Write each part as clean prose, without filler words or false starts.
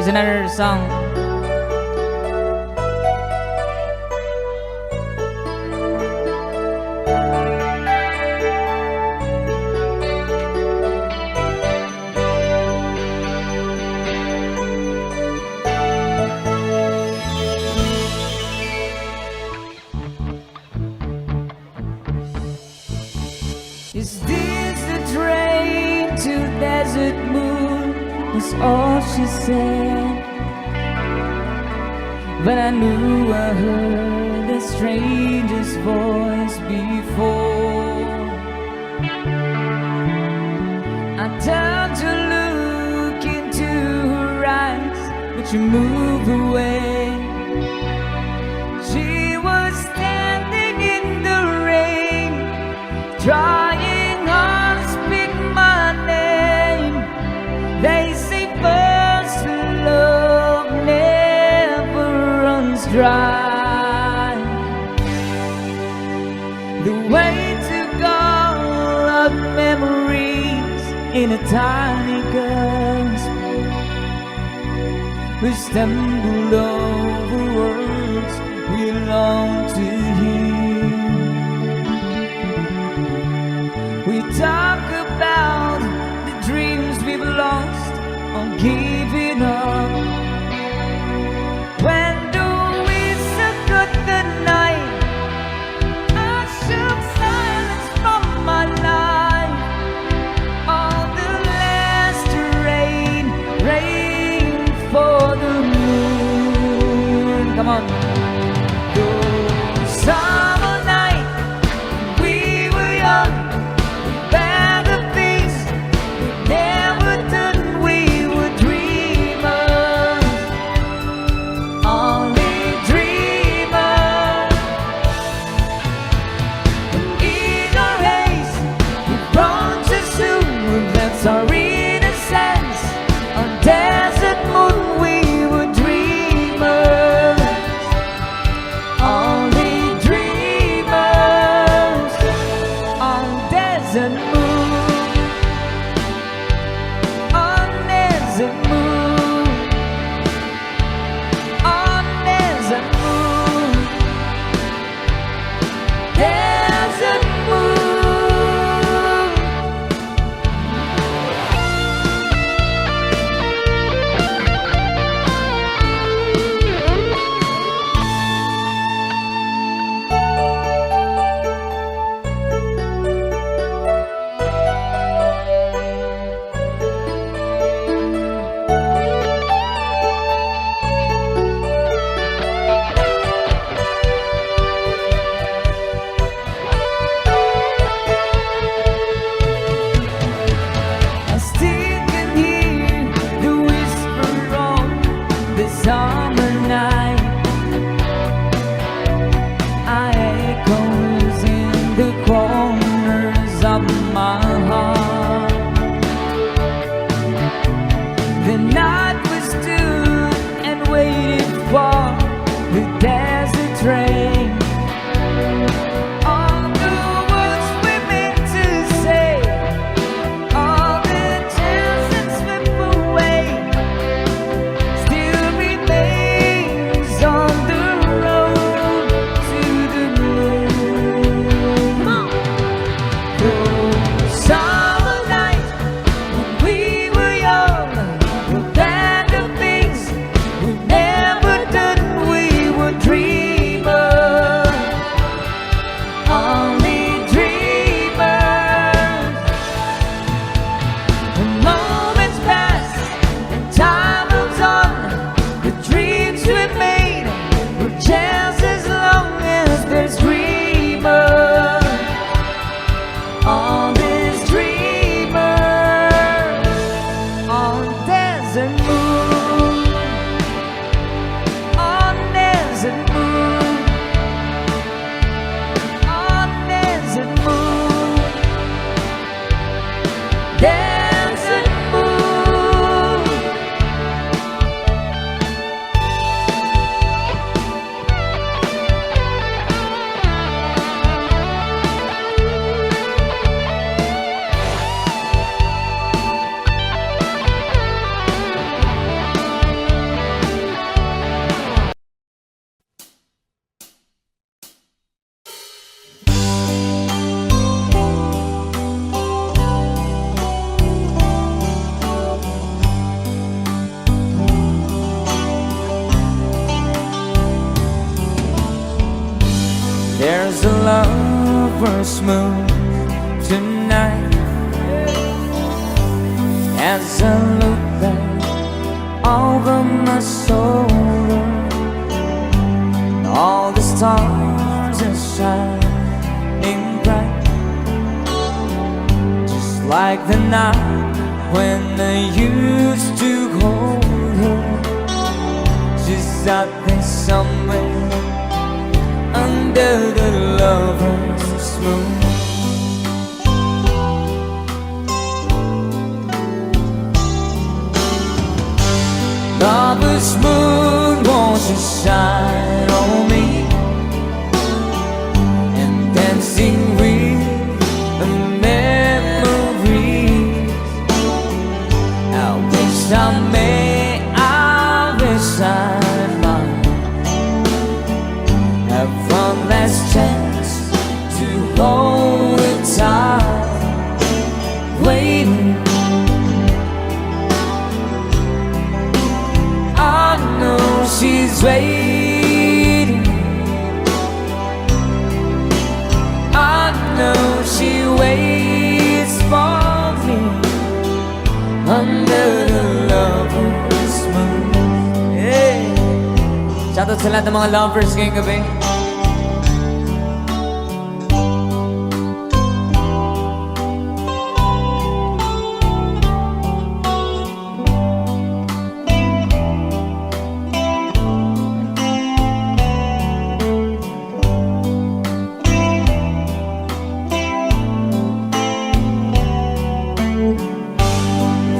Here's another song. Is this the train to Desert Moon? Was all she said. But I knew I heard a stranger's voice before. I turned to look into her eyes, but she moved away. She was standing in the rain, trying hard to speak my name. They say first love never runs dry. The way to go of memories in a tiny gasp. We stumbled over words we long to hear. We talk about the dreams we've lost or giving up. When do we forget the night? I shook silence from my life. All the last rain, rain for the moon. Come on. Those summer night, we were young. Our innocence on Desert Moon, we were dreamers, only dreamers on Desert Moon, on Desert Moon, on Desert Moon, Desert Moon. Summer night, I echoes in the corners of my heart. The night we stood and waited for the desert train. All the words we meant to say, all the chances slip away. On the road to the moon. Come on. Those summer nights when we were young, we planned the things we never done. We were dreamers, only dreamers. The moments pass and time moves on. The dreams we made, just as long as there's dreamers, all these dreamers on Desert Moon, on Desert Moon, on Desert Moon, Desert Moon. over my shoulder. All the stars are shining bright, just like the night when I used to hold her. She's out there somewhere under the lover's moon. Lover's moon, won't you shine on me, and dancing with the memories. I wish I wish I might have one last chance to hold it tight, waiting. She's waiting. I know she waits for me under the lover's moon. Hey! Shoutout sa lahat ng mga lovers ngayong gabi.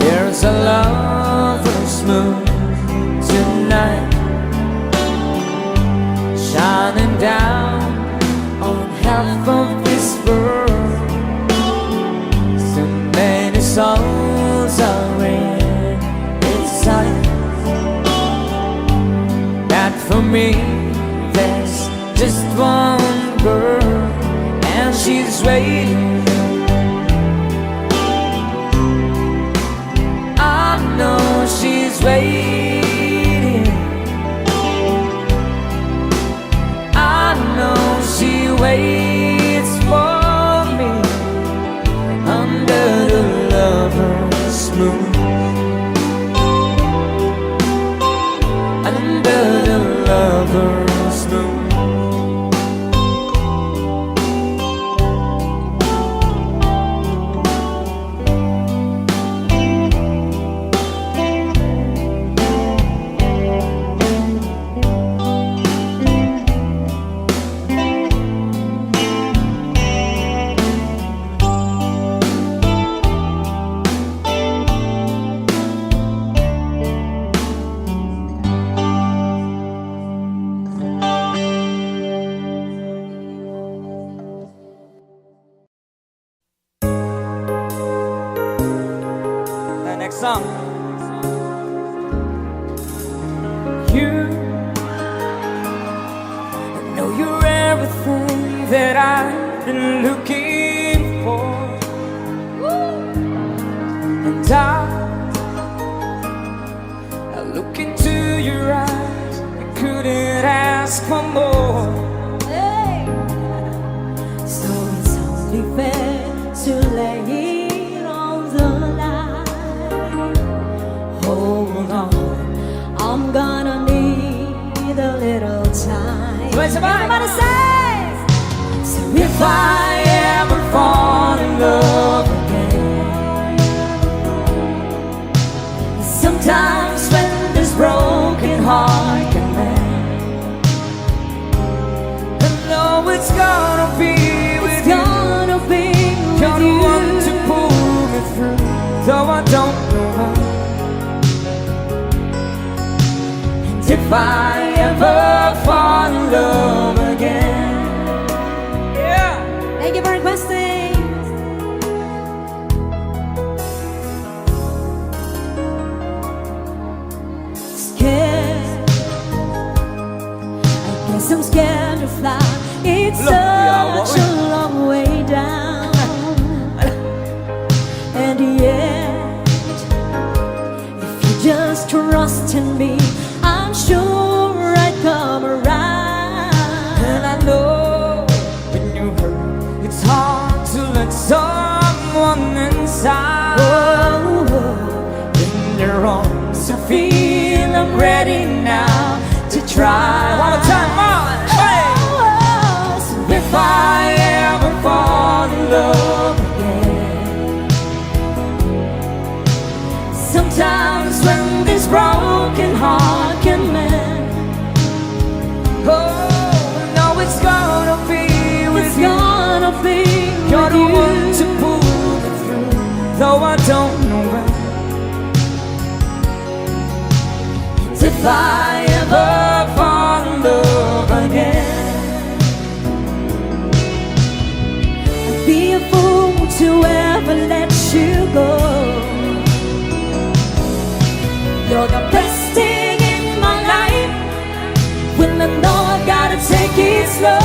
There's a lover's moon tonight, shining down on half of this world. So many souls are in its sight. That for me, there's just one girl, and she's waiting. She's waiting. I know she waits for me under the lover's moon. Under the lover's moon. Next song. You, I know you're everything that I've been looking for. And I look into your eyes, I couldn't ask for more. Hey. So it's only fair to lay it on the line. Hold on, I'm gonna need a little time. Everybody say, so if I ever fall in love again, sometimes when this broken heart can mend, I know it's gonna be with you. You're the one to pull me through, though I don't know how. If I ever fall in love again. Yeah. Thank you for requesting. Scared, I guess I'm scared to fly. It's such a long way down. And yet, if you just trust in me, I'm sure I'd come around. And I know when you hurt, it's hard to let someone inside. Oh, in your arms. 'cause I feel I'm ready now to try. One more time, on. Hey. So If I ever fall in love again, sometimes when this broken heart can mend, oh, no, it's gonna be with it's you. gonna be You're with the you. one to pull me through, though I don't know when. If I ever fall in love again, I'd be a fool to ever let you go. You're the best thing in my life. When I know I gotta take it slow.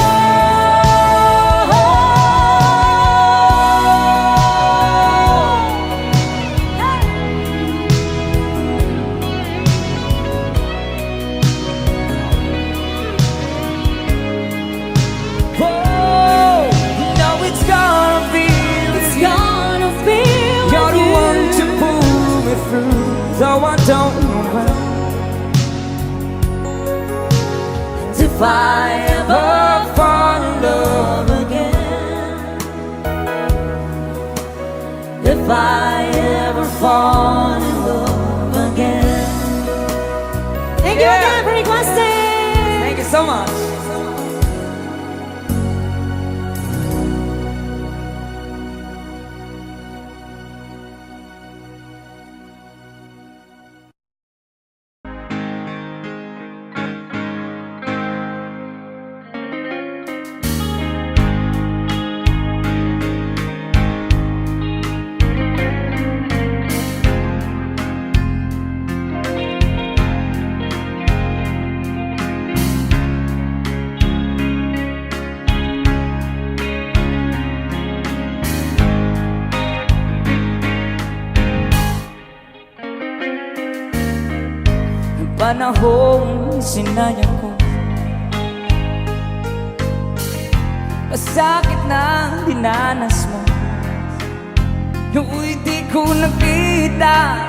oh, no, it's gonna be with It's you. gonna be You're with the you. one to pull me through, though I don't know when. If I ever fall in love again, if I ever fall in love again. Thank you Yeah. again for requesting. Thank you so much. Panahong sinayang ko, masakit na dinanas mo. Nooy di ko nakita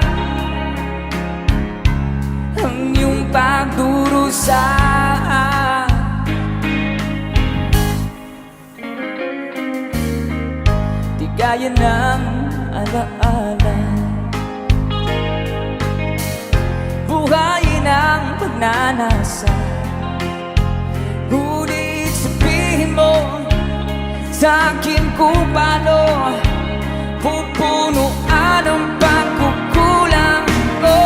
ang iyong pagdurusa. Di gaya ng alaala, buhayin ang pagnanasa. Ngunit sabihin mo sa akin kung paano pupunuan ang pagkukulang ko.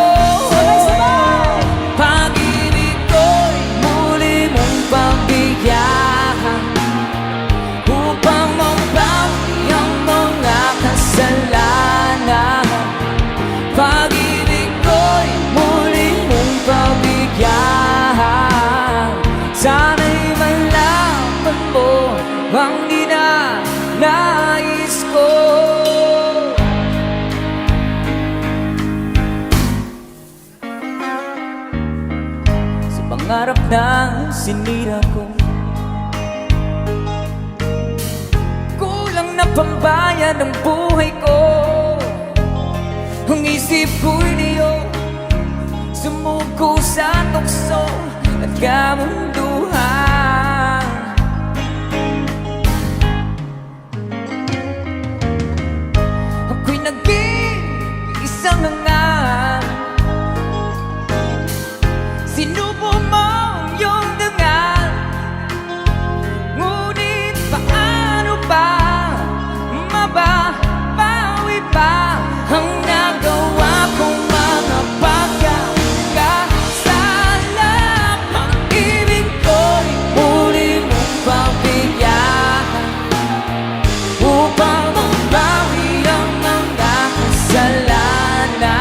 Pag-ibig ko'y muli mong pagbigyan upang mabawi ang mga kasalanan. Pag-ibig ko'y muli mong pagbigyan. Sana'y malaman mo ang ninanais ko. Sa pangarap na sinira ko, kulang na pambayad ang buhay ko. Ang isip ko'y diyo, sumuko sa tukso at kamunduhan. Ako'y naging isang hangat, sinubo mo ang iyong dangal. Ngunit paano ba mababawi pa ang nagawa kong mga pagkakasala? Pag-ibig ko'y muli mong pagbigyan upang mabawi ang mga kasalanan.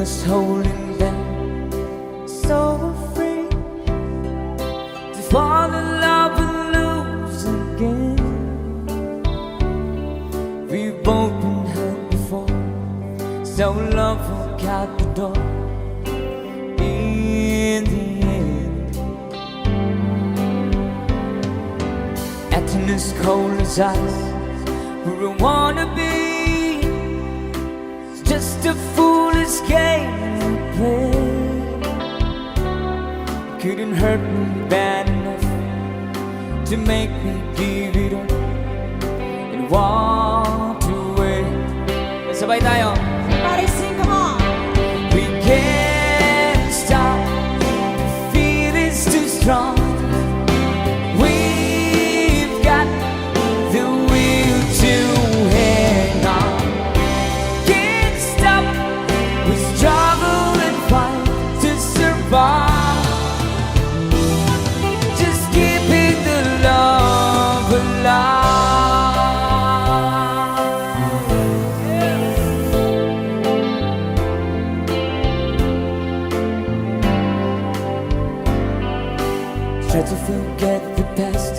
was holding back, so afraid to fall in love and lose again. We've both been hurt before, so love walked out the door in the end. Acting as cold as ice, where I wanna be, it's just a foolish game we play. Couldn't hurt me bad enough to make me give it up and walk away. Sabay tayo. Everybody sing, come on. We can't stop, the feeling's too strong. We've got the will to hang on. Can't stop, we struggle and fight to survive. Just keeping the love alive. Try to forget the past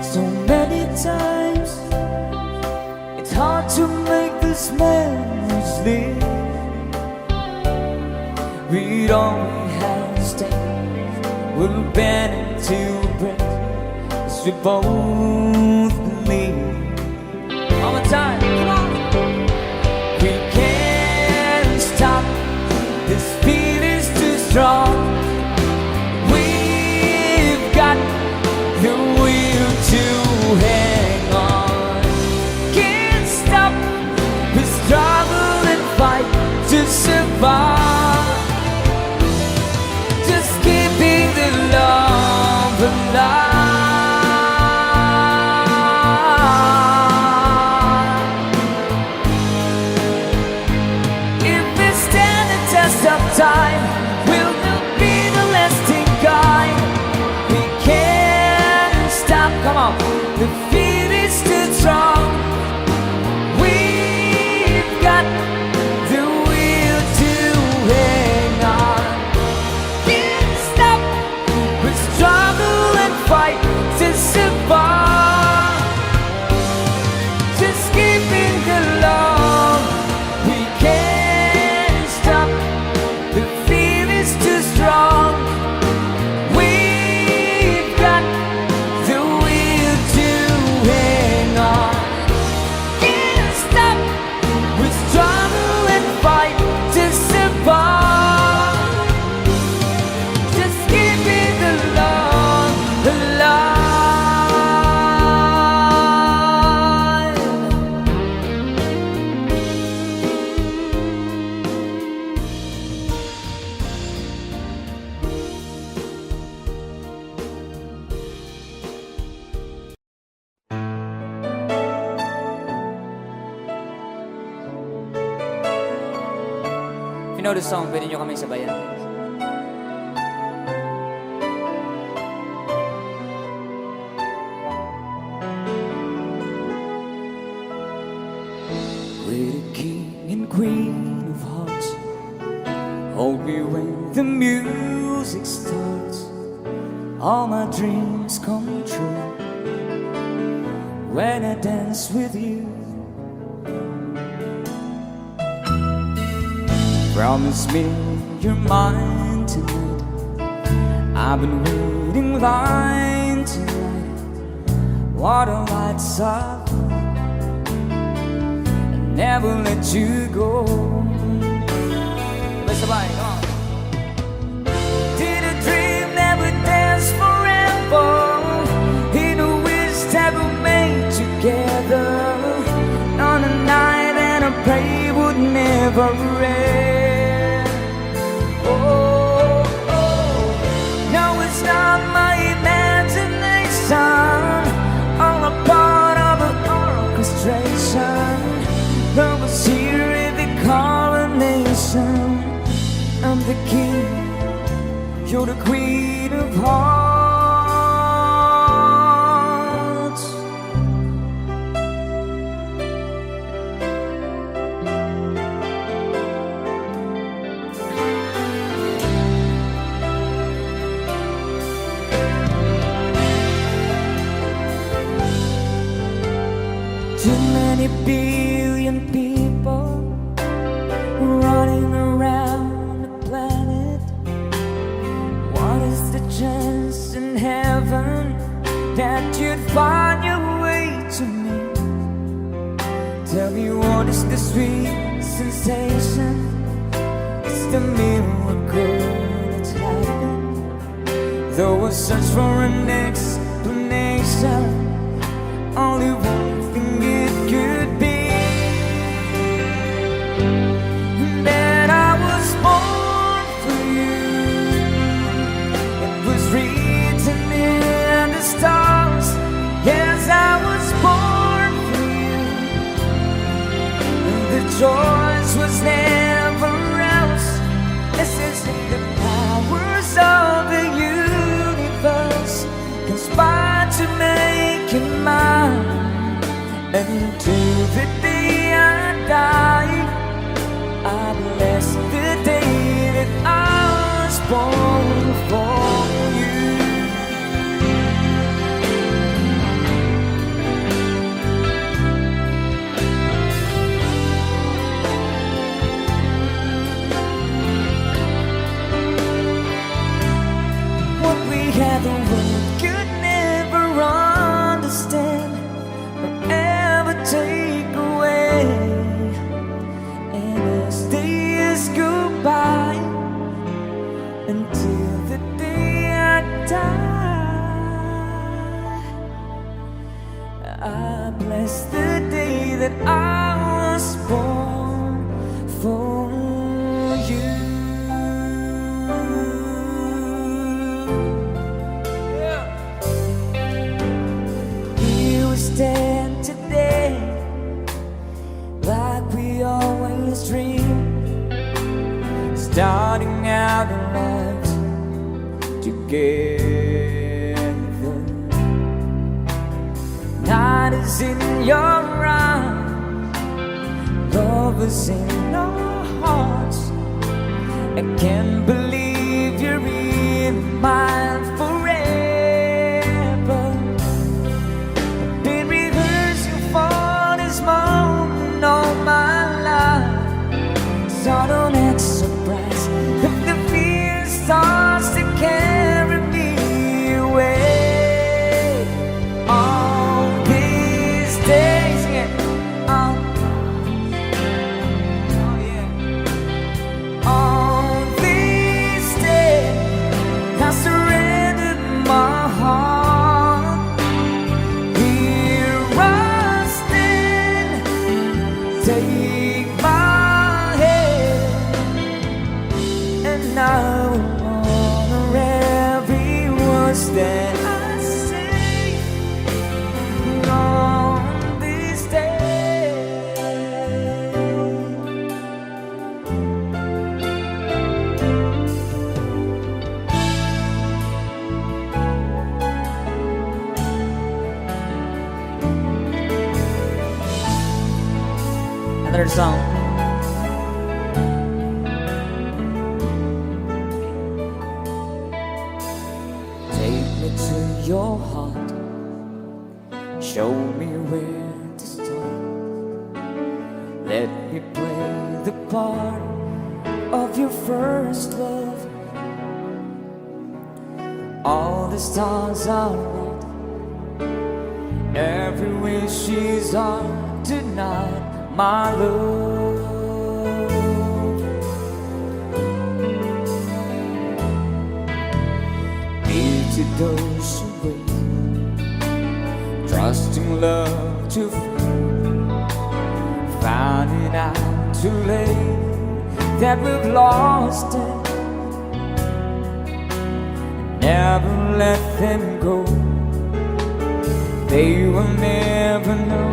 so many times. It's hard to make this memories live. Read all we have to stay. We'll bend until we break, 'cause we both believe. One more time, come on. We can't stop, this feeling's too strong. We've got the will to hang on. Can't stop, we struggle and fight to survive. Just keeping the love alive. If we stand the test of time, will there be the lasting guide? We can't stop, come on, the feeling's too strong. We've got the will to hang on. Can't stop, we struggle and fight to survive. Just keeping the love, we can't stop, the feeling's too strong. We've got the will to hang on. Can't stop, we struggle and fight to survive. Just keeping the love alive. If you know the song, pwede nyo kami sabayan. We're the king and queen of hearts. Hold me when the music starts. All my dreams come true when I dance with you. Promise me you're mine tonight. I've been waiting line tonight. What a lights up, I'll never let you go. Sabay, come on. Did a dream that would dance forever in a wish that we made together on a night and I pray would never end. Oh, oh, no, it's not my imagination, all a part of an orchestration. Love was here in the coronation. I'm the king, you're the queen of hearts. Too many billion people running around the planet. What is the chance in heaven that you'd find your way to me? Tell me, what is the sweet sensation? It's the miracle that's happened. Though I search for an explanation, only one thing it could be, that I was born for you. It was written in the stars. Yes, I was born for you. And the choice was never else. This is the powers of the universe conspire to make it mine. Until the day I die, I bless the day that I was born for you. What we had, the world could never understand or ever take away. And as the years go by, until the day I die, I bless the day that I was born for you. Here we stand today, like we always dreamed, starting out in life together. Night is in your eyes, love is in our hearts. I can't believe you're in mine forever. I've been rehearsing for this moment all my life, so don't act surprised if the fear starts to carry me away. All these days, yeah, oh yeah. All these days, I surrendered my heart. Here I stand, take my hand, and I will honor every word that I say on this day. Another song. Take me to your heart, show me where to start. Let me play the part of your first love. All the stars are right, every wish is on tonight, my love. To those who wait, trusting love to fade, finding out too late that we've lost it. Never let them go, they will never know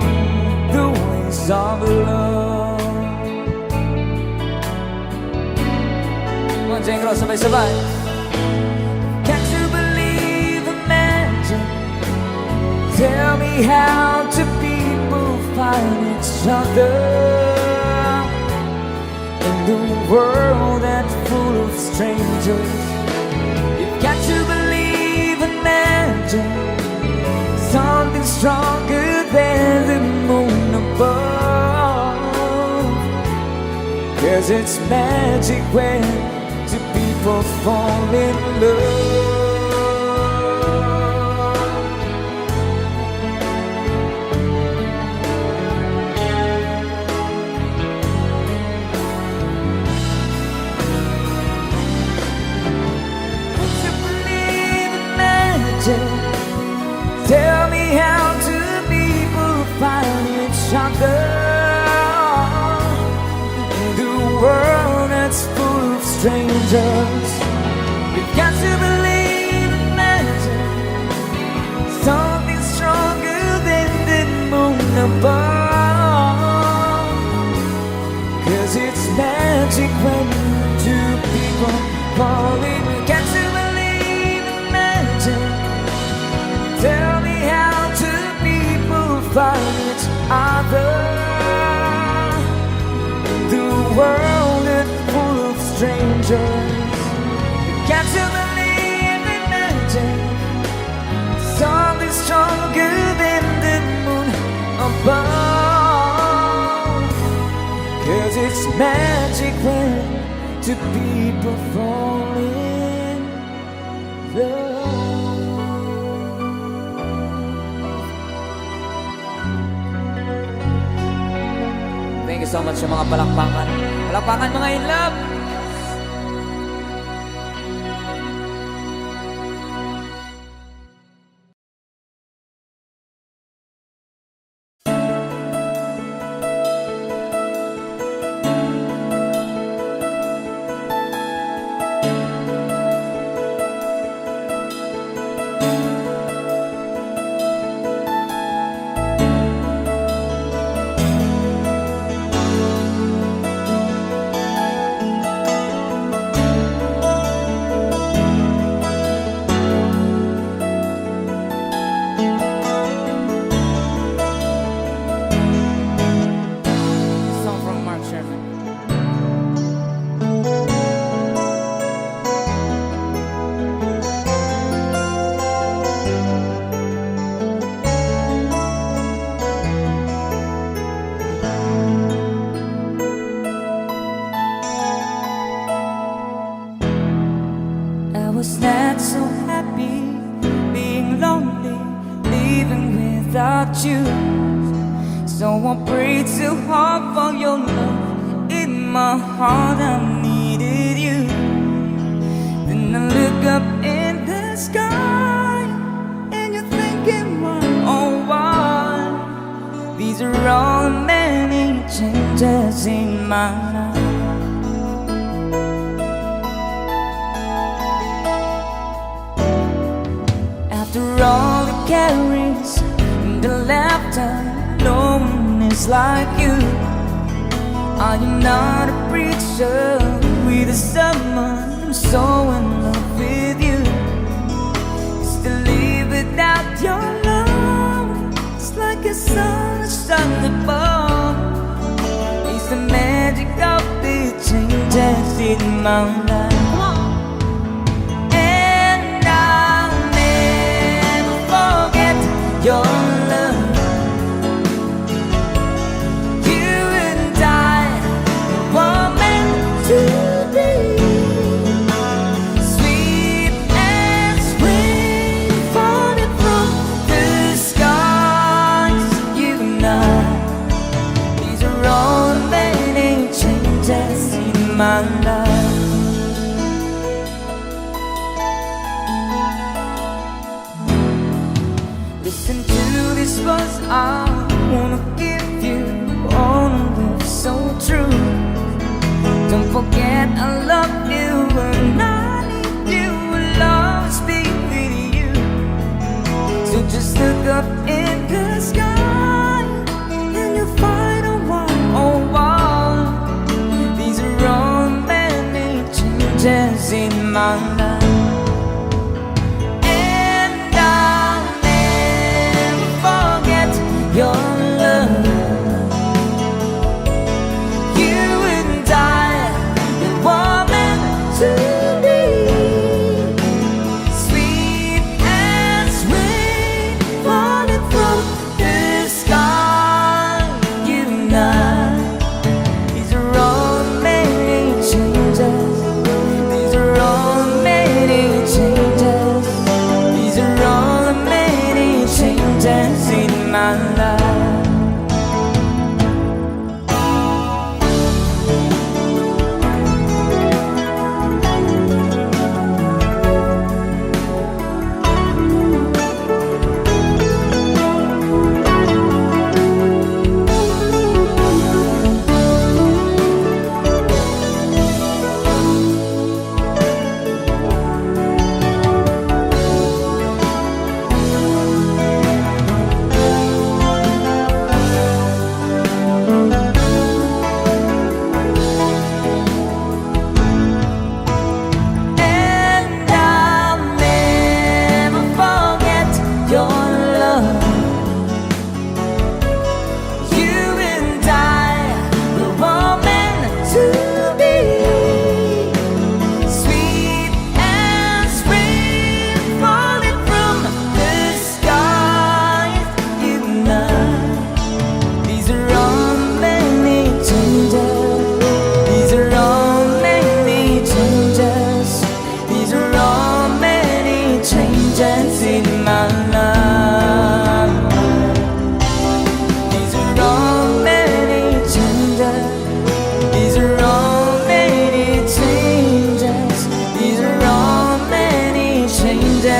the ways of love. One thing, sabay-sabay. Tell me, how do people find each other in the world that's full of strangers? You've got to believe and imagine something stronger than the moon 'Cause it's magic when two people fall in love. Would you believe in magic? Tell me how two people find each other in the world that's full of strangers. You've got to believe in magic, something stronger than the moon above. 'Cause it's magic when two people fall in. You got to believe in magic. Tell me how two people find each other. The world is full of strangers. You got to believe in magic, something stronger than the moon above. 'Cause it's magic when two people fall in love. Thank you so much sa mga palakpakan. Palakpakan mga in love! Song from Mark Sherman. I was not so happy being lonely, living without you. So I prayed so hard for your love. In my heart I needed you. Then I look up in the sky and you're thinking, why, oh why? These are all the many changes in my life. After all the carries and the laughter, no one is like you. I am not a preacher with a sermon. I'm so in love with you. Just to live without your love, it's like a sun that's shone above. It's the magic of the changes in my life. And I'll never forget your love. You and I were meant to be. Sweet as rain falling from the skies. You and I, these are all the many changes in my life. Listen to this verse I wanna give you, all of it's so true. Don't forget I love you and I need you, will always be with you. So just look up in the sky and you'll find a while, oh wow. These are all many changes in my life. Your love, you and I, the woman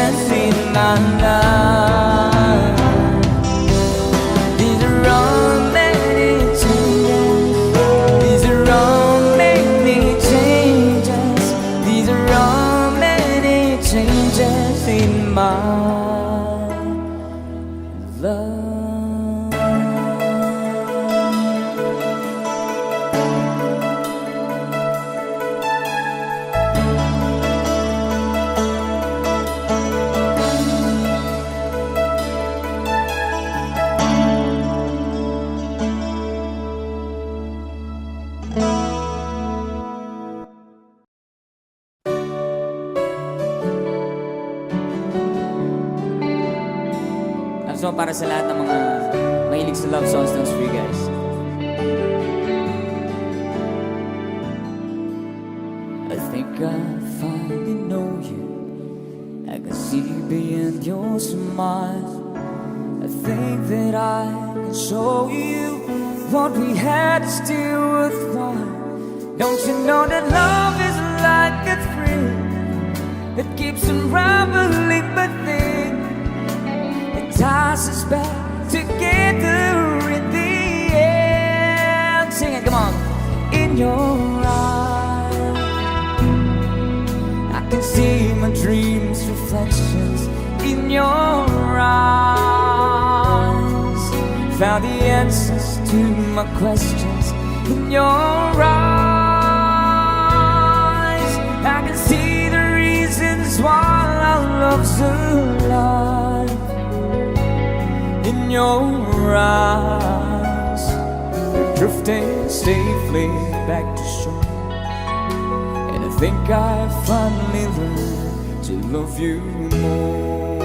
changes in my life. These are all many changes. These are all many changes. These are all many changes in my love. So para sa lahat ng mga mahilig sa love songs ng Free Guys. I think I finally know you. I can see beyond your smile. I think that I can show you what we had is still worthwhile. Don't you know that love is like a thrill that keeps unraveling but then ties us back together in the end. Sing it, come on. In your eyes, I can see my dreams' reflections in your eyes. Found the answers to my questions in your eyes. I can see the reasons why our love's alive. In your eyes, we're drifting safely back to shore. And I think I finally learned to love you more.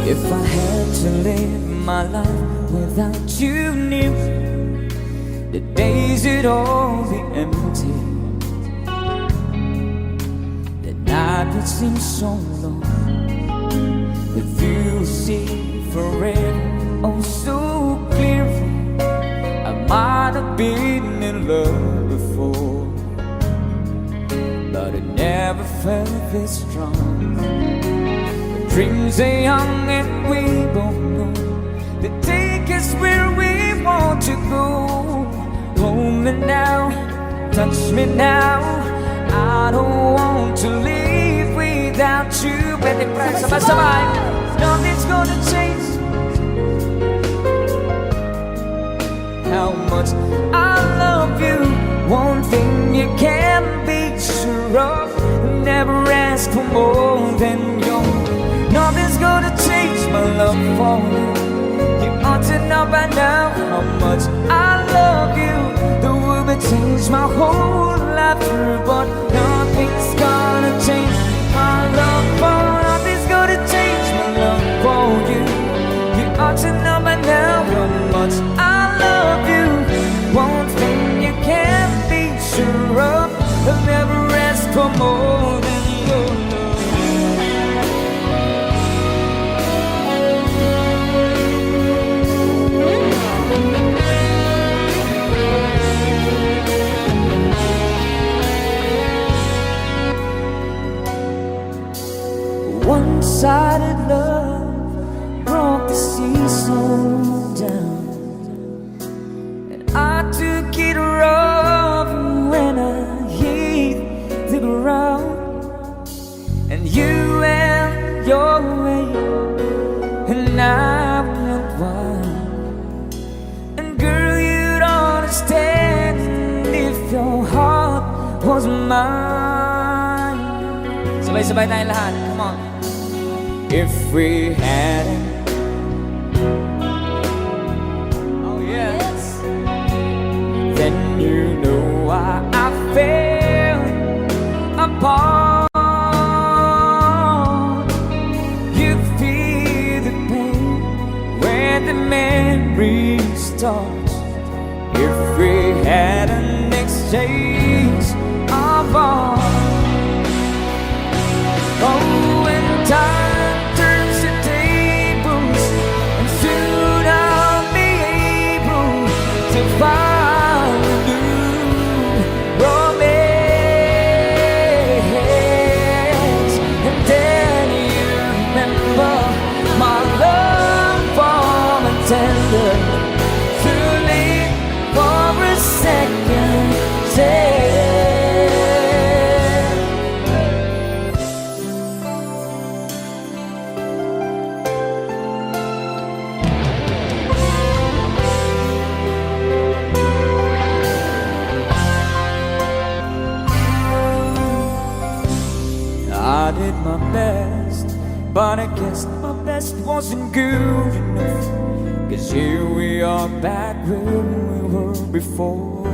If I had to live my life without you near, the days would all be empty. Night would seem so long. With you see forever, oh so clearly. I might have been in love before, but I never felt this strong. Dreams are young and we both know they take us where we want to go. Hold me now, touch me now. I don't want to live without you. Pwede pa sabay-sabay. Nothing's gonna change how much I love you. One thing you can be sure of, never ask for more than you. Nothing's gonna change my love for you. You ought to know by now how much I love you. The world may change my whole life through, but nothing's gonna change my love for. Nothing's gonna change my love for you. You ought to know by now how much I love you. One thing you can't be sure of, I'll never ask for more than your love. One-sided love brought the seesaw down, and I took it rough when I hit the ground. And you went your way, and I went wild. And girl, you'd understand if your heart was mine. Sabay-sabay tayong lahat, come on. If we hadn't, oh yes, then you know why I fell apart. You feel the pain when the memory starts. If we had an exchange of our, oh, and time find a new romance. I did my best, but I guess my best wasn't good enough. 'Cause here we are back where we were before.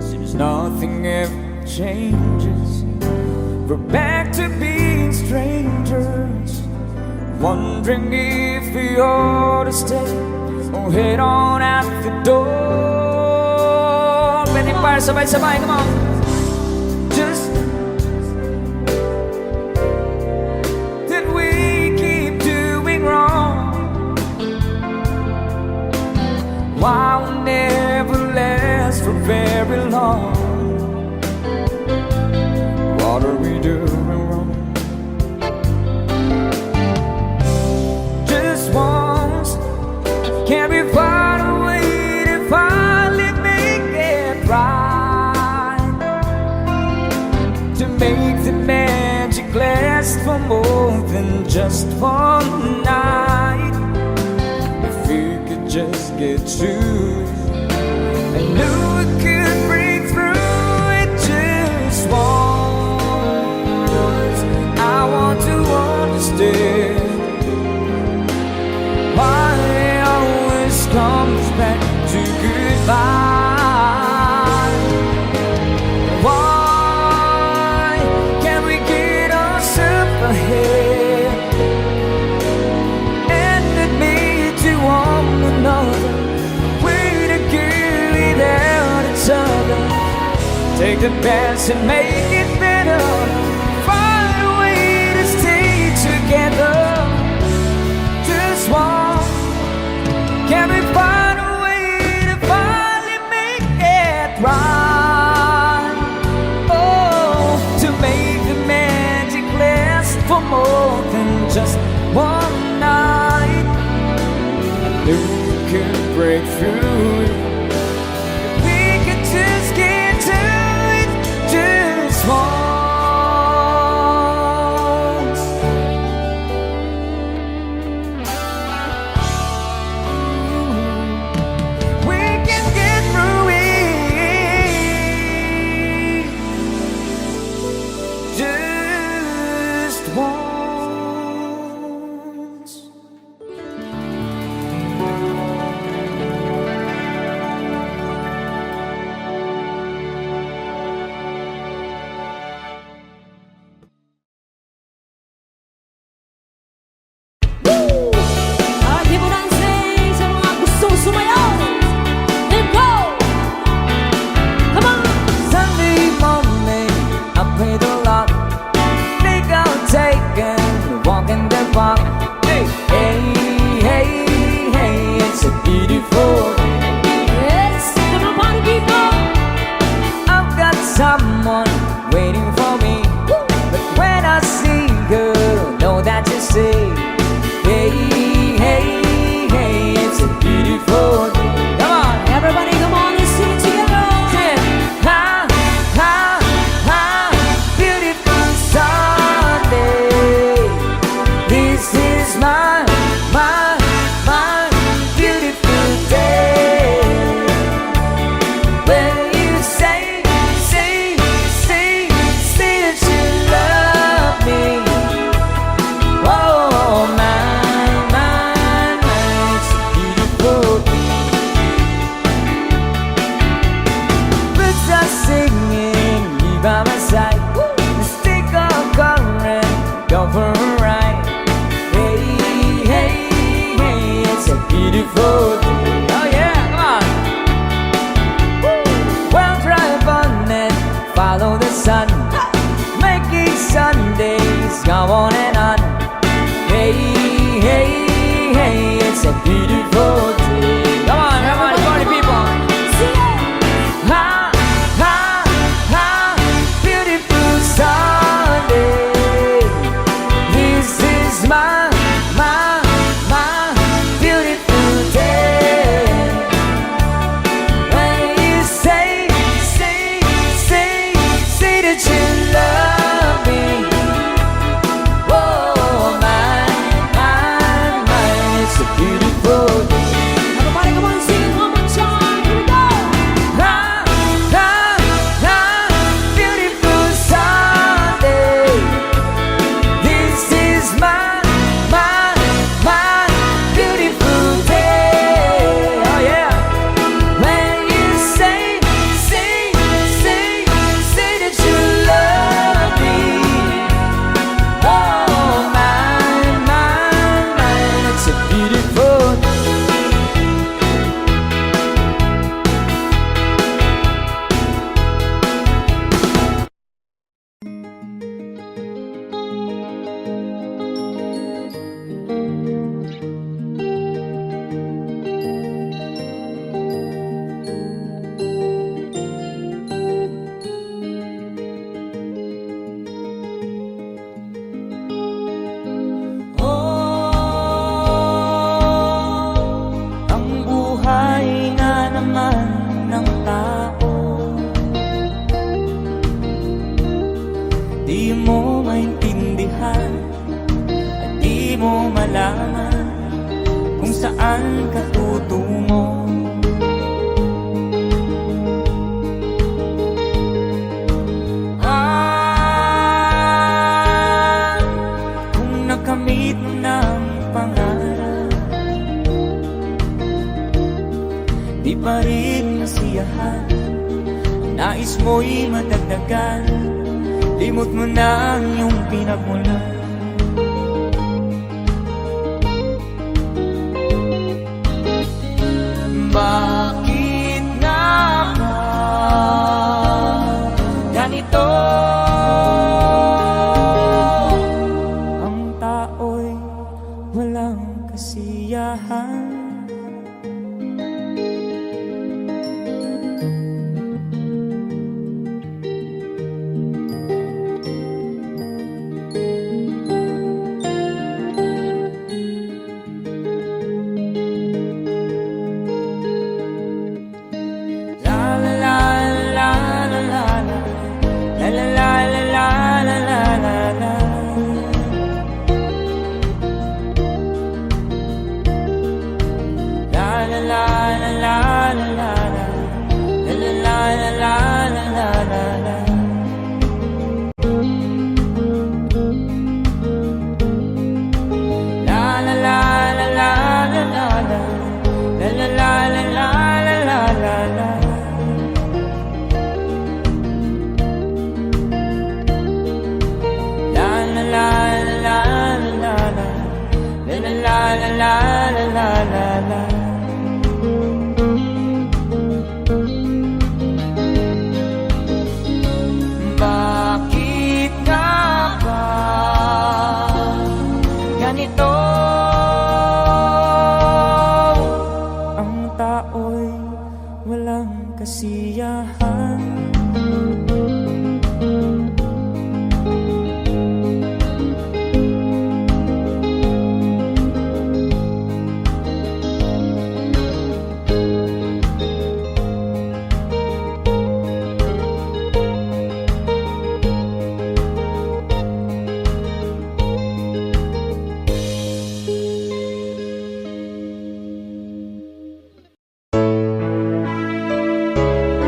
Seems nothing ever changes. We're back to being strangers, wondering if we ought to stay or head on out the door. Pwede pa sabay-sabay, come on. Just that we keep doing wrong. Why we'll never last for very long. What are we doing wrong? Just once, can we find a way to finally make it right? To make the magic last for more than just one night. If we could just get through it, I knew we could break through it just once. I want to understand why it always comes back to goodbye. Why can't we get ourselves ahead and admit to one another we're the good without each other? Take the past and make it better. Find a way to stay together. Just one. Can we find a way to finally make it right? Oh, to make the magic last for more than just one night. I knew we could break through it. We could just get to it just once. We can get through it just once. saan ka tutungo. Kung nakamit mo ng pangarap, di pa rin masiyahan, nais mo'y madagdagan, limot mo na ang iyong pinagmulan. Bakit nga ba ganito? Ang tao'y walang kasiyahan. Bakit nga ba ganito? Ang tao'y walang kasiyahan.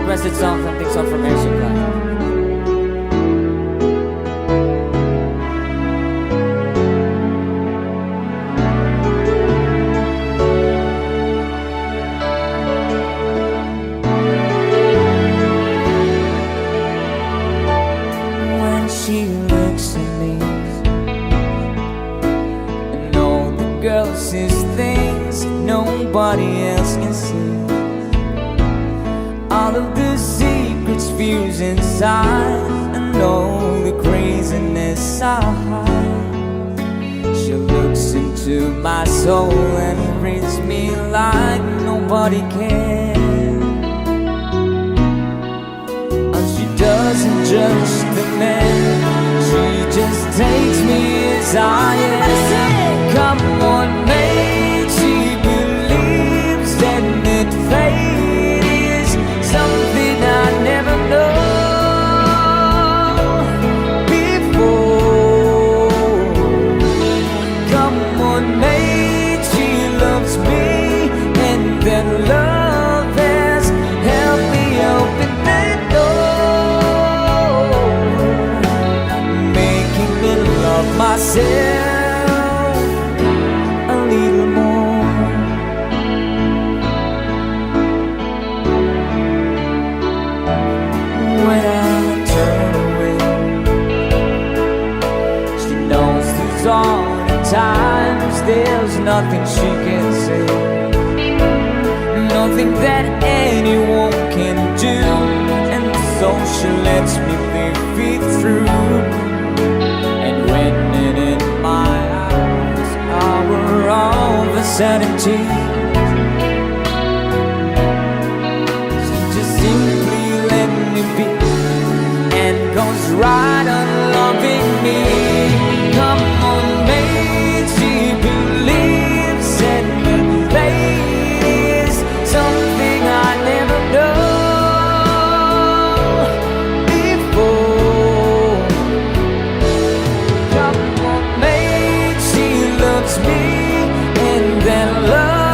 Requested song from Big Song from Air Supply. When she looks at me, I know the girl sees things nobody else can see. All of the secrets fuse inside, and all the craziness I hide. She looks into my soul and reads me like nobody can. And she doesn't judge the man, she just takes me as I am. Come on, mate, she believes that it fate is something I never know before. Come on, mate, she loves me, and that love has helped me open that door, making me love myself a little more. When I turn away, she knows there's all the times there's nothing she can say, nothing that anyone can do, and so she lets me live it through. And when it in my eyes, hour of a certainty, she just simply let me be, and goes right on loving me. Come on, mate, she believes in the fate is something I never know before. Come on, mate, she loves me, and that love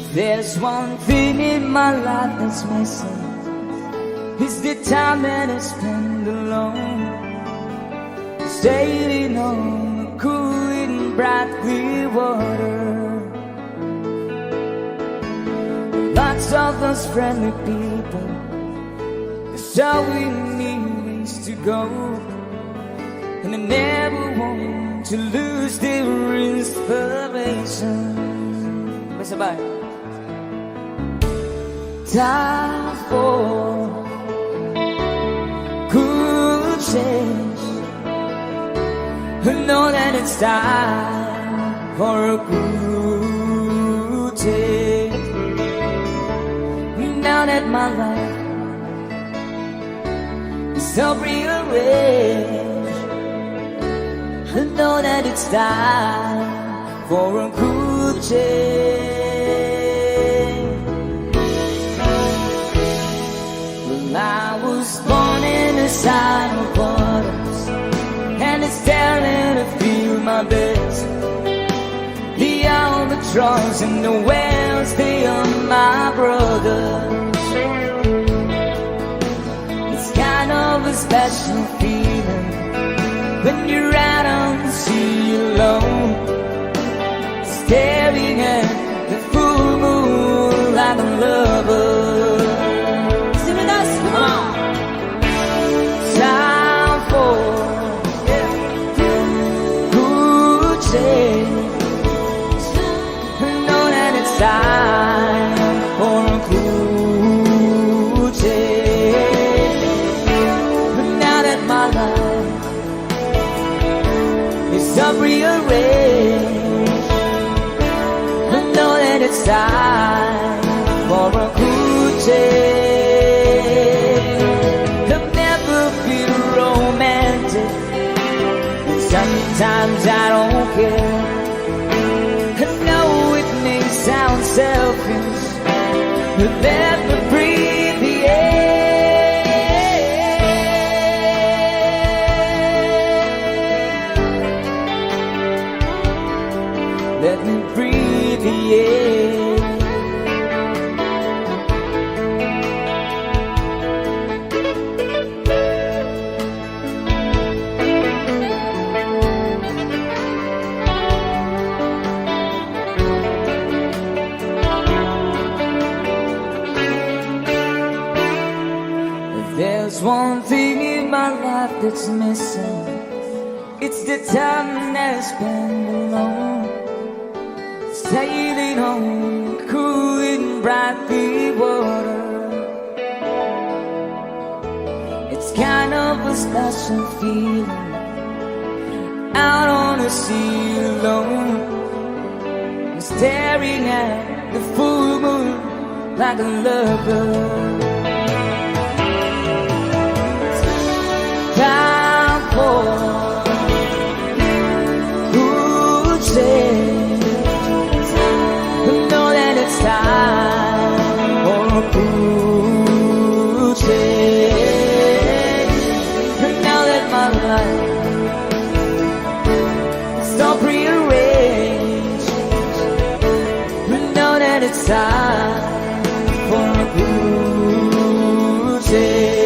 If there's one thing in my life that's missing, it's the time that I spend alone, sailing on a cool and bright clear water. Lots of those friendly people, that's all we need is to go. And I never want to lose their inspiration. Sabay. Time for good change. I know that it's time for a good change. Now that my life is so rearranged, I know that it's time for a good change. Well, I was born in a sign of waters, and it's telling to feel my best. The albatross and the whales, they are my brothers. It's kind of a special feeling when you're out on the sea alone, staring at the full moon like a lover. Sing with us, come on. Time for good change. I know that it's time for a good change. But now that my life is up rearranged, it's time for a good change. I've never been romantic, and sometimes I don't care. I know it may sound selfish, but let me breathe the air. Let me breathe the air. There's one thing in my life that's missing, it's the time that I spend alone, sailing on cool and bright blue water. It's kind of a special feeling, out on the sea alone, staring at the full moon like a lover. Time for good change. I know that it's time for a good change. And now that my life is all prearranged, I know that it's time for a good change.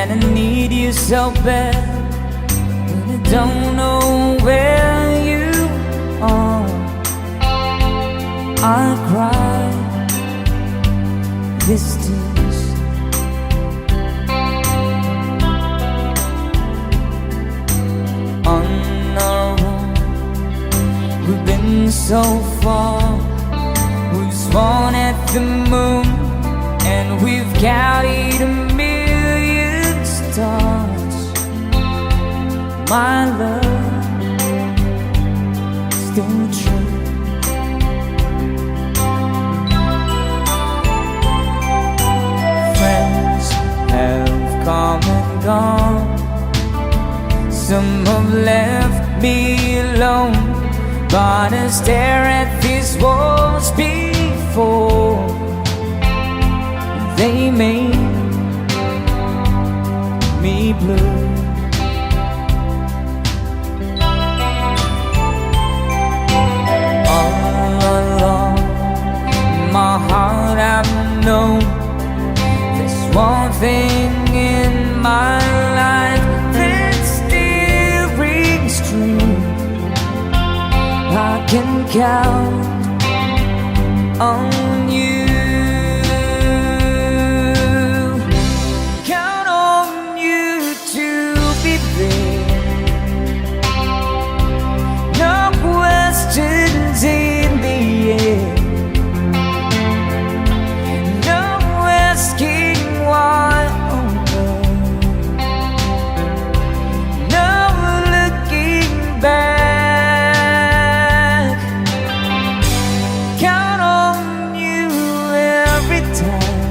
and I need you so bad, but I don't know where you are. I cry these tears. On our own, we've been so far. We've sworn at the moon, and we've counted a million stars. My love, still true. Friends have come and gone. Some have left me alone, but I stare at these walls before they made me blue. All along my heart I've known there's one thing in my life that still rings true. I can count on you. Count on you to be there. No questions in the air. No asking why. No looking back. Count on you every time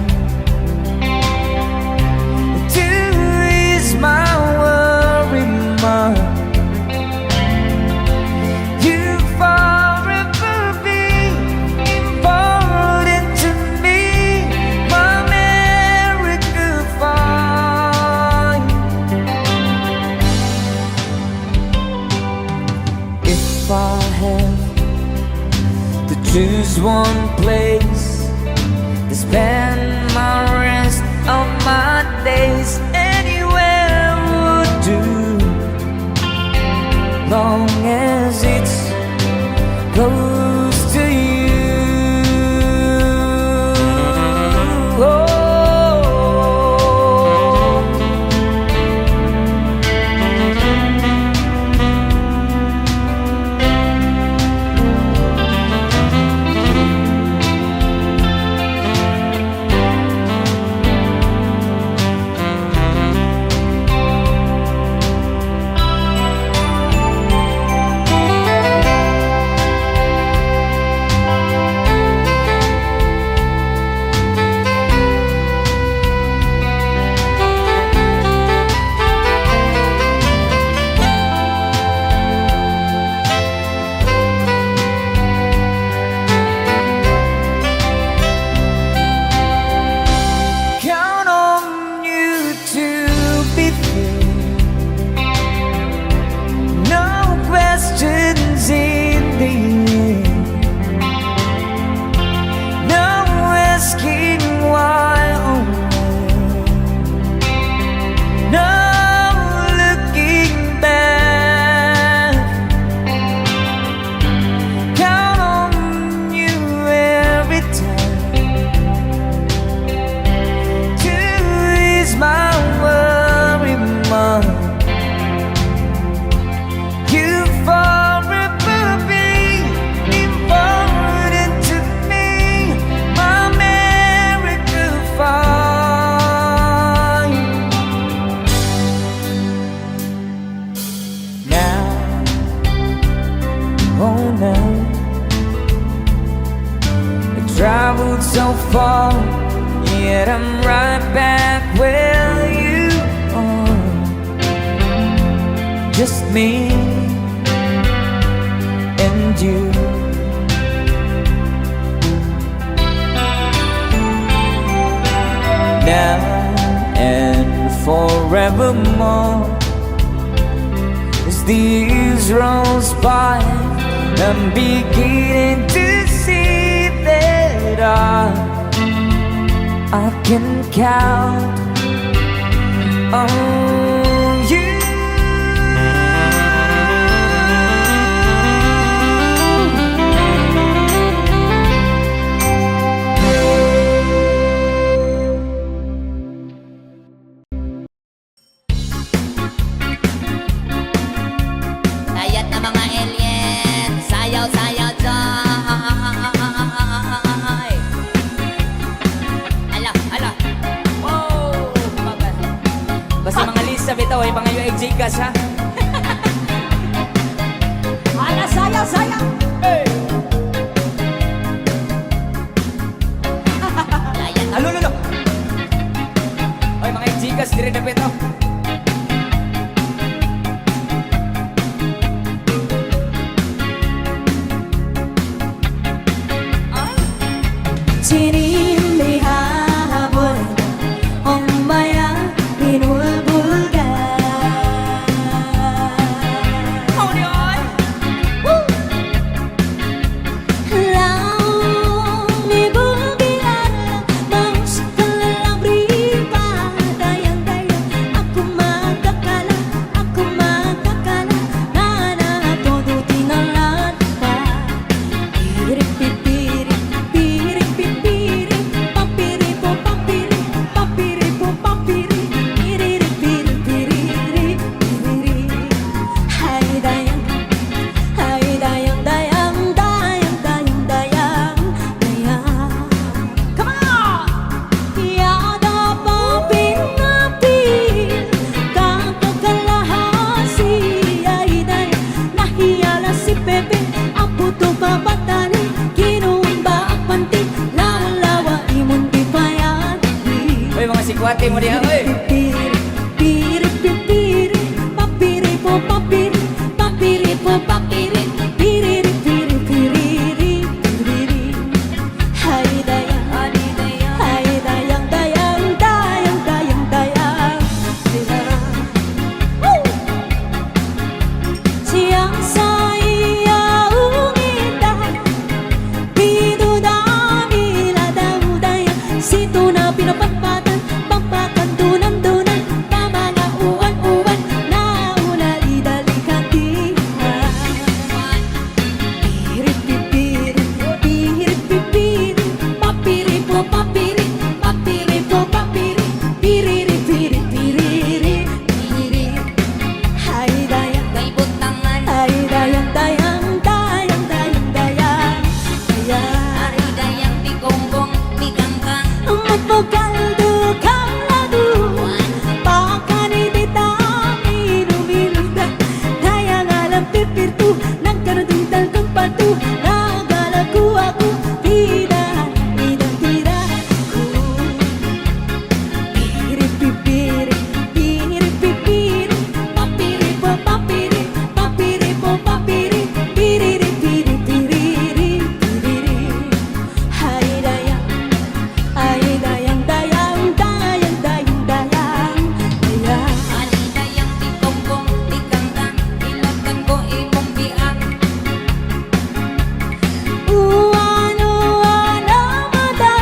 to ease my worry mind. You forever be important to me, my America fine. If I have to choose one place to spend my rest of my days, anywhere would do, long as it's close to you. Oh. Count on you to be there. No questions in the air. No asking why. No looking back. Count on you every time to ease my worry mind. You forever be important to me, my America fine. Now, oh now, I traveled so far, yet I'm right back where you are. Just me and you. Now and forevermore, as the years rolls by, I'm beginning to see that I can count on you. Kayat na mga alien, sayaw-sayaw joy. Ala. Oh, basta mga lisa bitaw ay pangayo ay Gcash ha. Ala, sayaw. Kayat Alo. Oy mga Gcash dire na bitaw. Sinilihabol Umbaya Binulbulgan Oh, yun. Lang nibulbilan Maus kalalabripa Dayang-dayang Ako magkakala Na todo tinalan pa Pirik-pipirik Pirik-pipirik Papiri-po papiri Papiri-po papiri Piriri-piriri Hay dayang Dayang Come on! Yada pa pinapil Kapakalahasi Ay dayang Nahiyala si Pepe Ang puto babatani Kinumba ang panty Lalawa imong di payati Oy mga sikwate mo diha oy. Piri-piri Papiri-po papiri Papiri-po papiri Piriri-piriri Hay dayang Woo! Siyang sa iyaong indah Bidudamila daw-dayang Sito na pinapatpatan Pampakantunan-tunan Pamana uwan-uwan Nauna idalikantihan Pirit-pipirit Pirit-pipirit Papiri-po papiri Papiri-po papiri Piriri-piriri Hay dayang kay butangan. Ay dayang Ari dayang di gonggong, di ganggang. Magpakaldo kang lado Pakanitita minum-minum ka Dayang alam pipirtu Nagkaruduntal kang patu Nagalaku ako Tira ko Piripipiri Piripipiri Papiri-po papiri Papiri-po papiri Piriri-piriri Hay dayang Ay dayang Ari dayang di gonggong, di ganggang. Ilotan ko imong biak. Uwan-uwan ang mata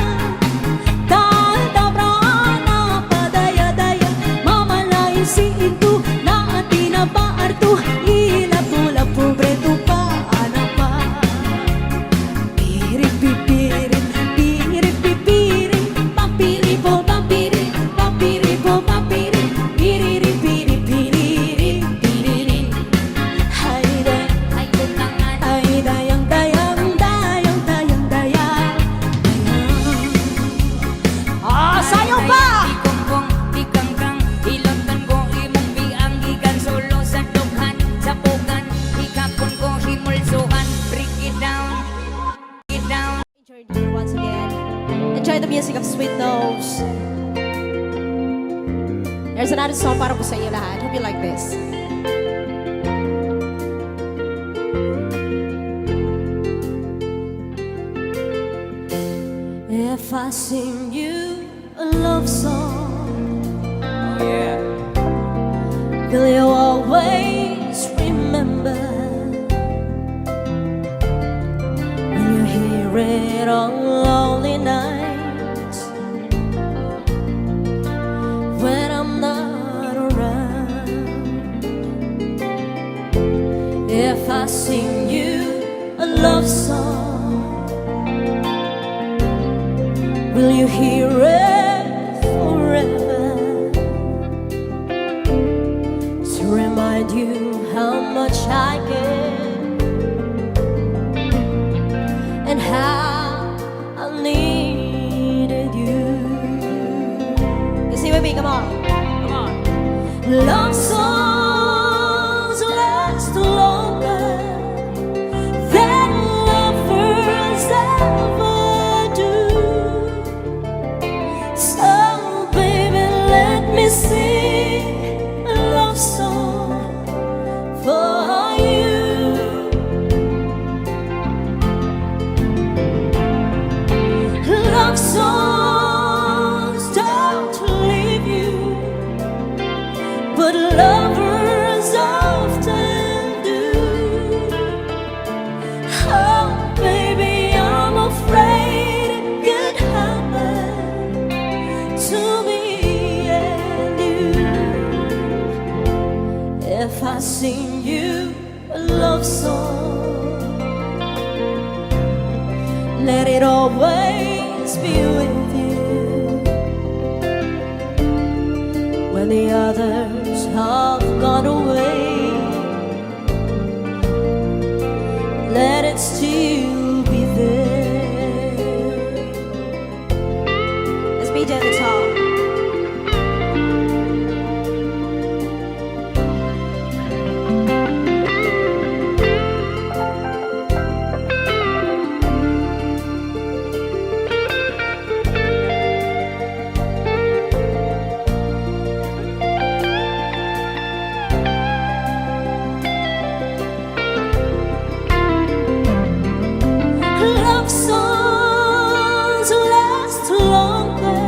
Tal-tabrana padaya-daya Mamalain si Intu Na tinapaarto Ilapu-lapu breto pa Ana pa Piripipiri Piripipiri Papiri-po papiri Papiri-po papiri Piriri-piripiriri Hay dayang Kay butangan. Ay dayang sayaw pa! Di gonggong, di ganggang. Ilotan ko imong biang. Gikan solo sa dughan, sa pugan. Ikapon ko himulsuhan. Break it down. Enjoy it once again. Enjoy the music of Sweet Nose. There's another song para po sa iyo lahat. Hope you like this. If I sing you a love song, Oh yeah. will you always remember? Will you hear it on lonely nights when I'm not I sing you a love song, will you hear it forever? To remind you how much I care and how I needed you. You sing with me, come on, come on. Love songs last longer than lovers ever do. So baby, let me sing a love song for you. Love songs don't leave you, but lovers often do. Oh, baby, I'm afraid it could happen to me and you if I sing you a love song. Let it always be with you when the others have gone away. Let it still be there. Let's be at the top. Love songs last longer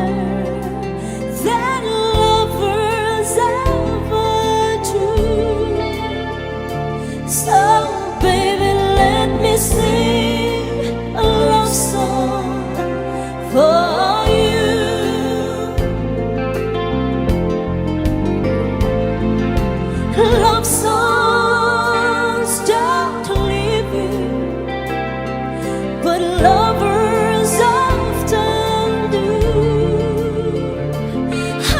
than lovers ever do. So baby, let me sing a love song for you. Love songs don't leave you, but lovers often do.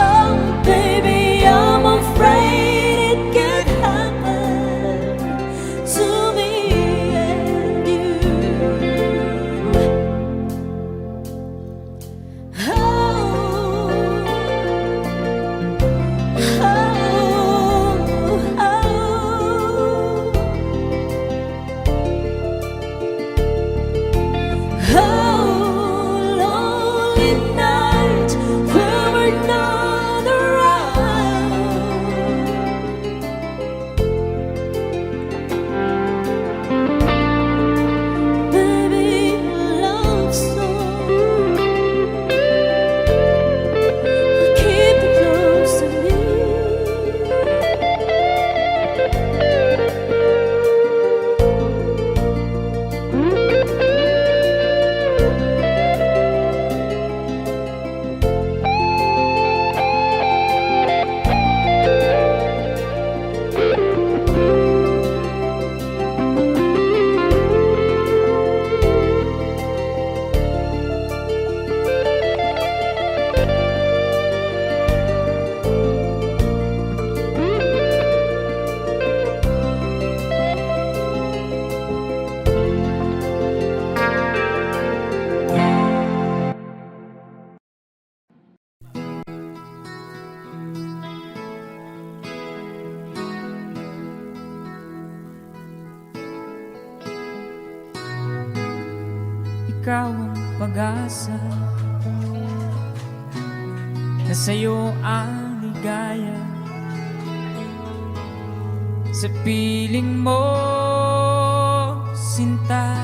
Oh, baby, I'm afraid it could happen to me and you. Oh, oh, oh. Oh, lonely night when we're not around. Baby, love song, keep it close to me. Ikaw ang pag-asa na sa'yo ang ligaya. Sa piling mo, sinta,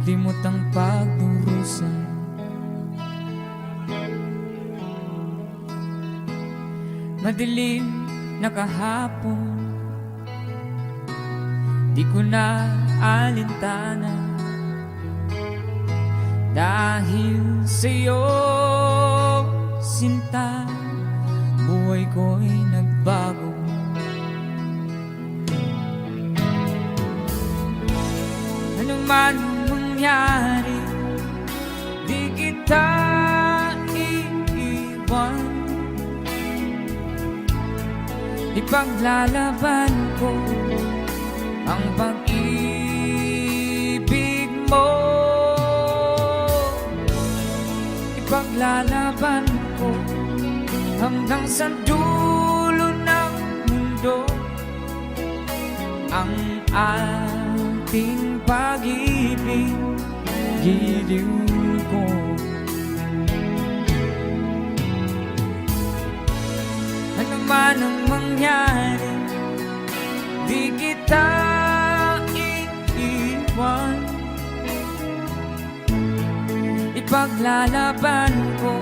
limot ang pagdurusa. Madilim na kahapon, di ko na alintana. Dahil sa'yo, sinta, buhay ko'y nagbago. man mangyari, di kita iiwan. Ipaglalaban ko ang pag-ibig mo. Ipaglalaban ko hanggang sa dulo ng mundo ang ating pag-ibig, giliw ko. Ano man ang mangyari, di kita iiwan. Ipaglalaban ko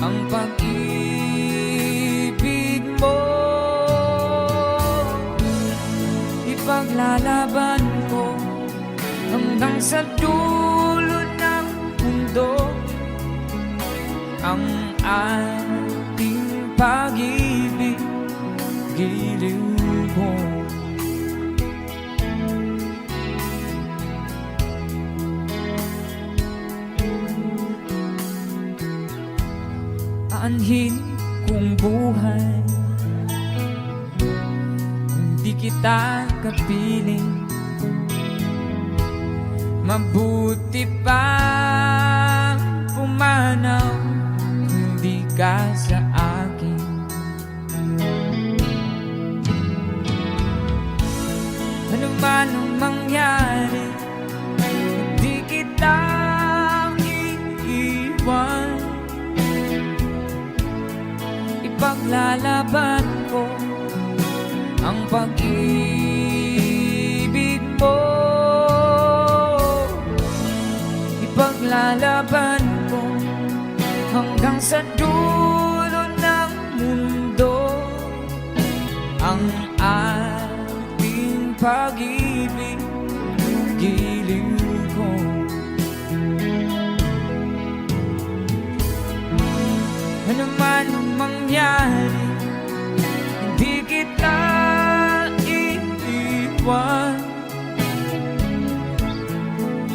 ang pag-ibig mo. Ipaglalaban ko hanggang sa dulo ng mundo ang ating pag-ibig, giliw ko. Aanhin kong buhay kung di kita kapiling. Mabuti pa pumanaw kung di ka sa akin. Ano man ang mangyari, di kita iiwan. Ipaglalaban ko ang pag-ibig mo. Ipaglalaban ko hanggang sa dulo ng mundo ang ating pag-ibig, giliw ko. Ano man ang mangyari, hindi kita iiwan.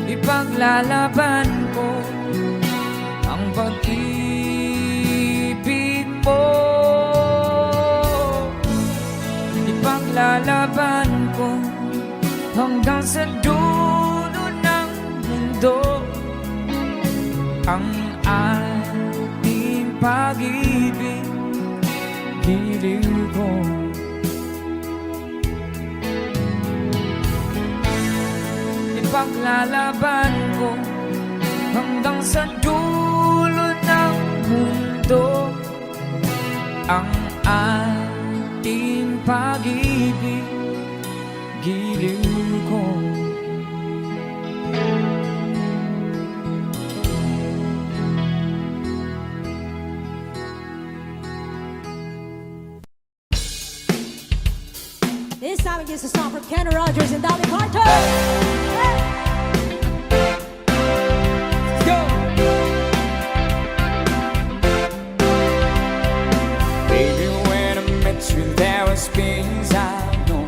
Ipaglalaban ko ang pag-ibig mo. Ipaglalaban ko hanggang sa dulo ng mundo ang ating pag-ibig, giliw ko. Ipaglalaban ko hanggang sa dulo ng mundo ang ating pag-ibig, giliw ko. This time it is a song from Kenny Rogers and Dolly Parton. Let's go! Baby, when I met you, there was things I know.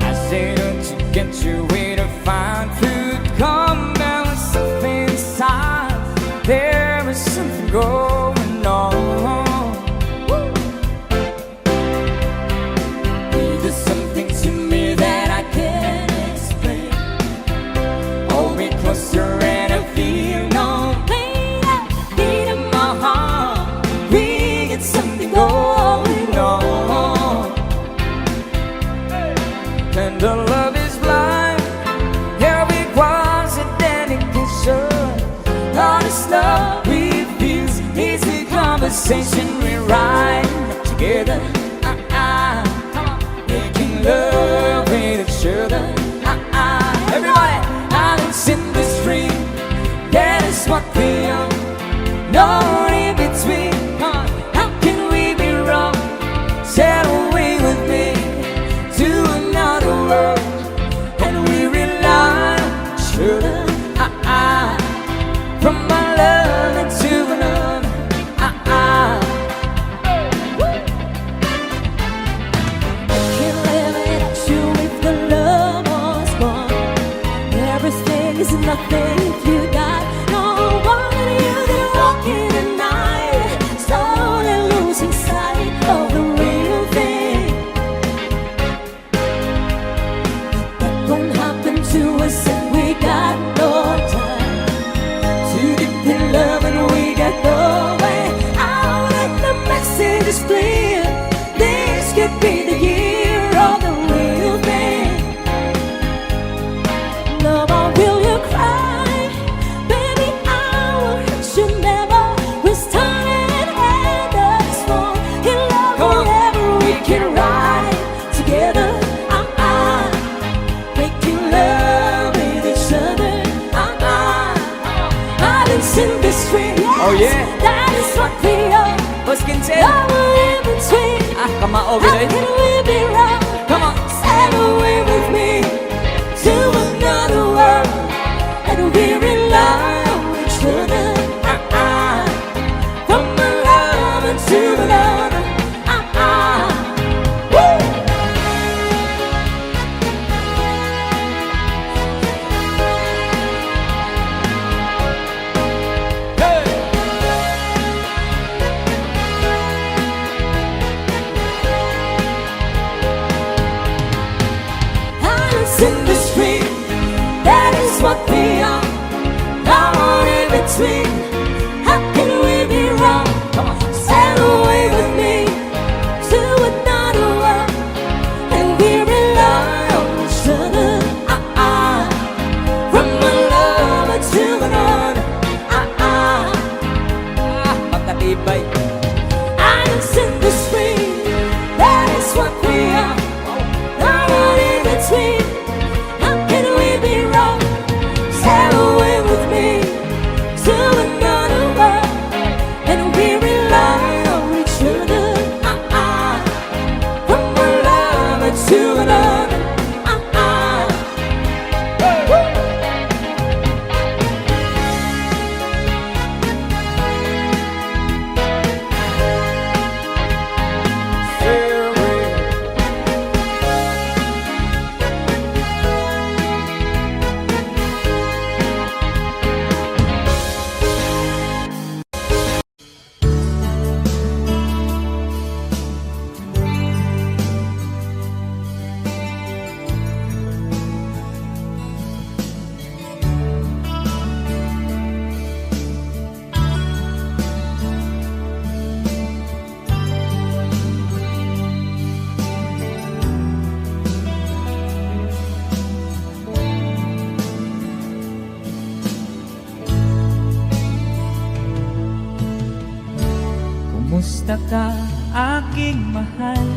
I said to get you way to find food. Come down with something inside. There was something going on. There's something to me that I can't explain. Hold me closer and I feel no pain. Beat in my heart, we get something going on. And the love is blind. Every one's a dedication. All this love we feel is the conversation we write together. Making love with each other. Everybody, islands in the stream. That is what we are. No in between. How can we be wrong? Sail away with me to another world, and we rely on each other. From one love to another. nothing if you got no one. You can walk in the night, slowly losing sight of the real thing. That won't happen to us if we got no time. Too deep in love and we got no way out. Let the message is clear. This could be the year of the real thing. Love, or will you cry? Baby, I will hurt you never. We're starting at the small. In love wherever we can ride together. Making love with each other. Islands in the street. Yes, Oh, yeah. that is what we are. Boss Kinsel. Love in between. Ah, kamao How gano'n. can we be wrong? Come on. Sail away with me to another world, and we rely on each other. From one lover to another. Woo! Hey! Islands in the street, that is what we are. Now on in between, how can we be wrong? Come on. Sail away with me to another world, and we rely on each other. From one lover to another. Ah, pagkatibay. Islands in the street, that is what we are. Now on in between, how can we be wrong? Sail away with me to another world, and we rely on each other. From one lover to another. Kumusta ka, aking mahal?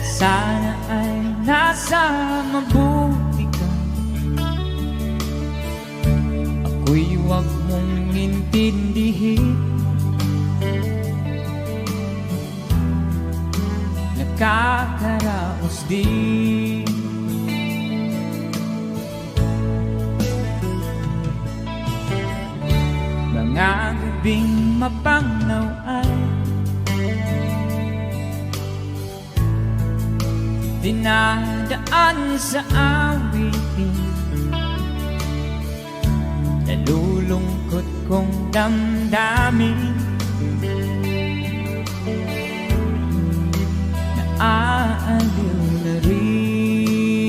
Sana ay nasa mabuti ka. Ako'y huwag mong intindihin. Nakakaraos din. Mga gabing mapangnaw ay dinadaan sa awitin. Nalulungkot kong damdamin. Naaaliw na rin.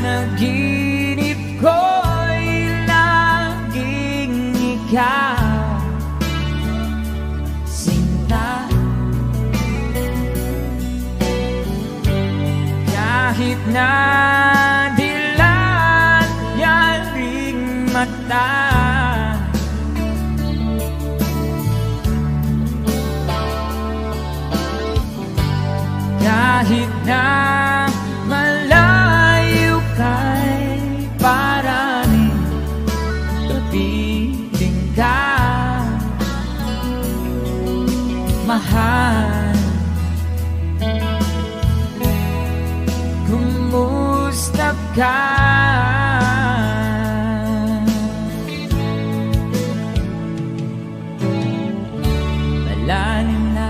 Panaginip ko'y laging ikaw, sinta. Kahit na dilat yaring mata, kahit na malayo kay paraning kapiling ka, mahal. Kumusta ka? Malalim na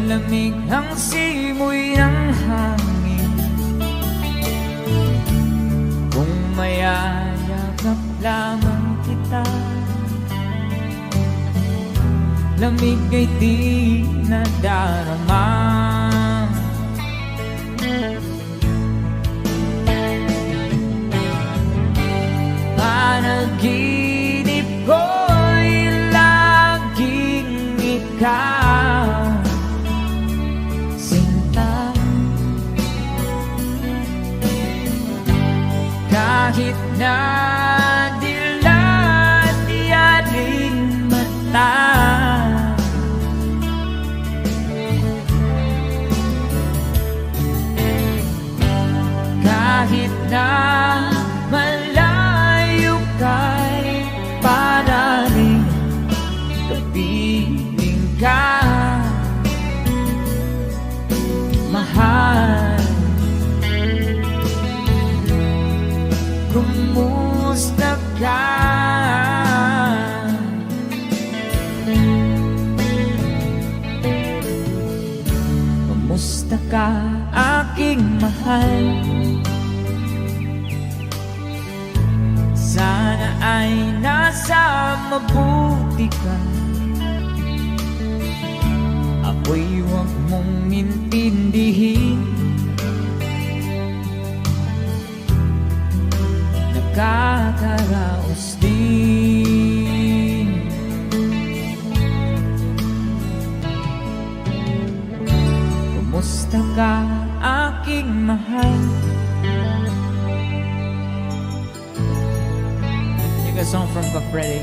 Malamig ang simoy ng hangin kung mayayakap lamang kita. Lamig ay di nadarama. Panaginip ko'y laging ikaw, sinta. Kahit na dilat yaring mata, kahit na malayo kay parating kapiling ka, mahal. Kumusta ka? Kumusta ka, aking mahal? Sana ay nasa mabuti ka. Ako'y huwag mong intindihin. Nakakaraos din. Kumusta ka, aking mahal? A song from Freddy.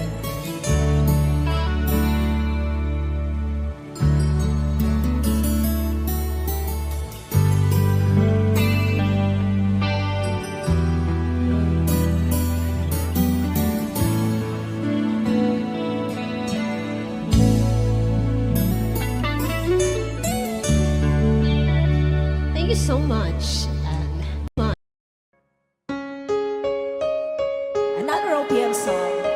Thank you so much. Another OPM song.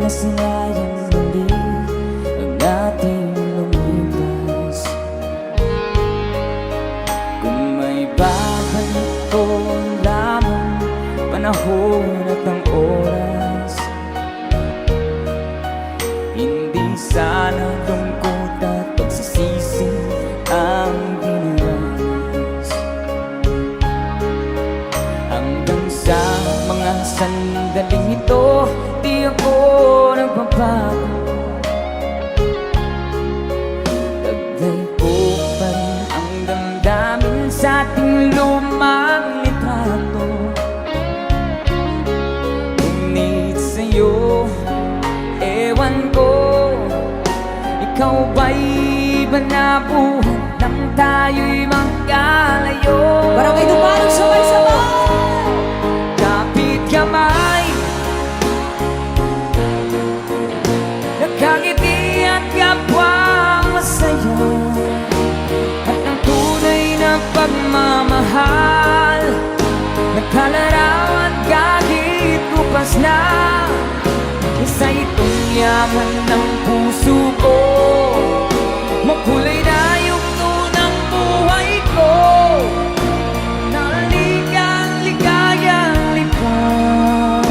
Nasayang muli ang ating lumipas. Kung may babalik ko lamang panahon at ang oras, hindi sana lungkot at pagsisisi ang dinanas. Hanggang sa mga sandaling ito, di ako nagbabago. Taglay ko pa rin ang damdamin sa ating lumang litrato. Ngunit sa'yo, ewan ko, ikaw ba'y iba na buhat nang tayo'y magkalayo? Parang may dumarang sabay-sabay. Kapit kamay, nakangiti at kapwa masaya, at ang tunay na pagmamahal, nagkalarawan kahit kupas na. Isa itong yaman ng puso ko, makulay na yugto ng buhay ko, naligang ligayang lipas.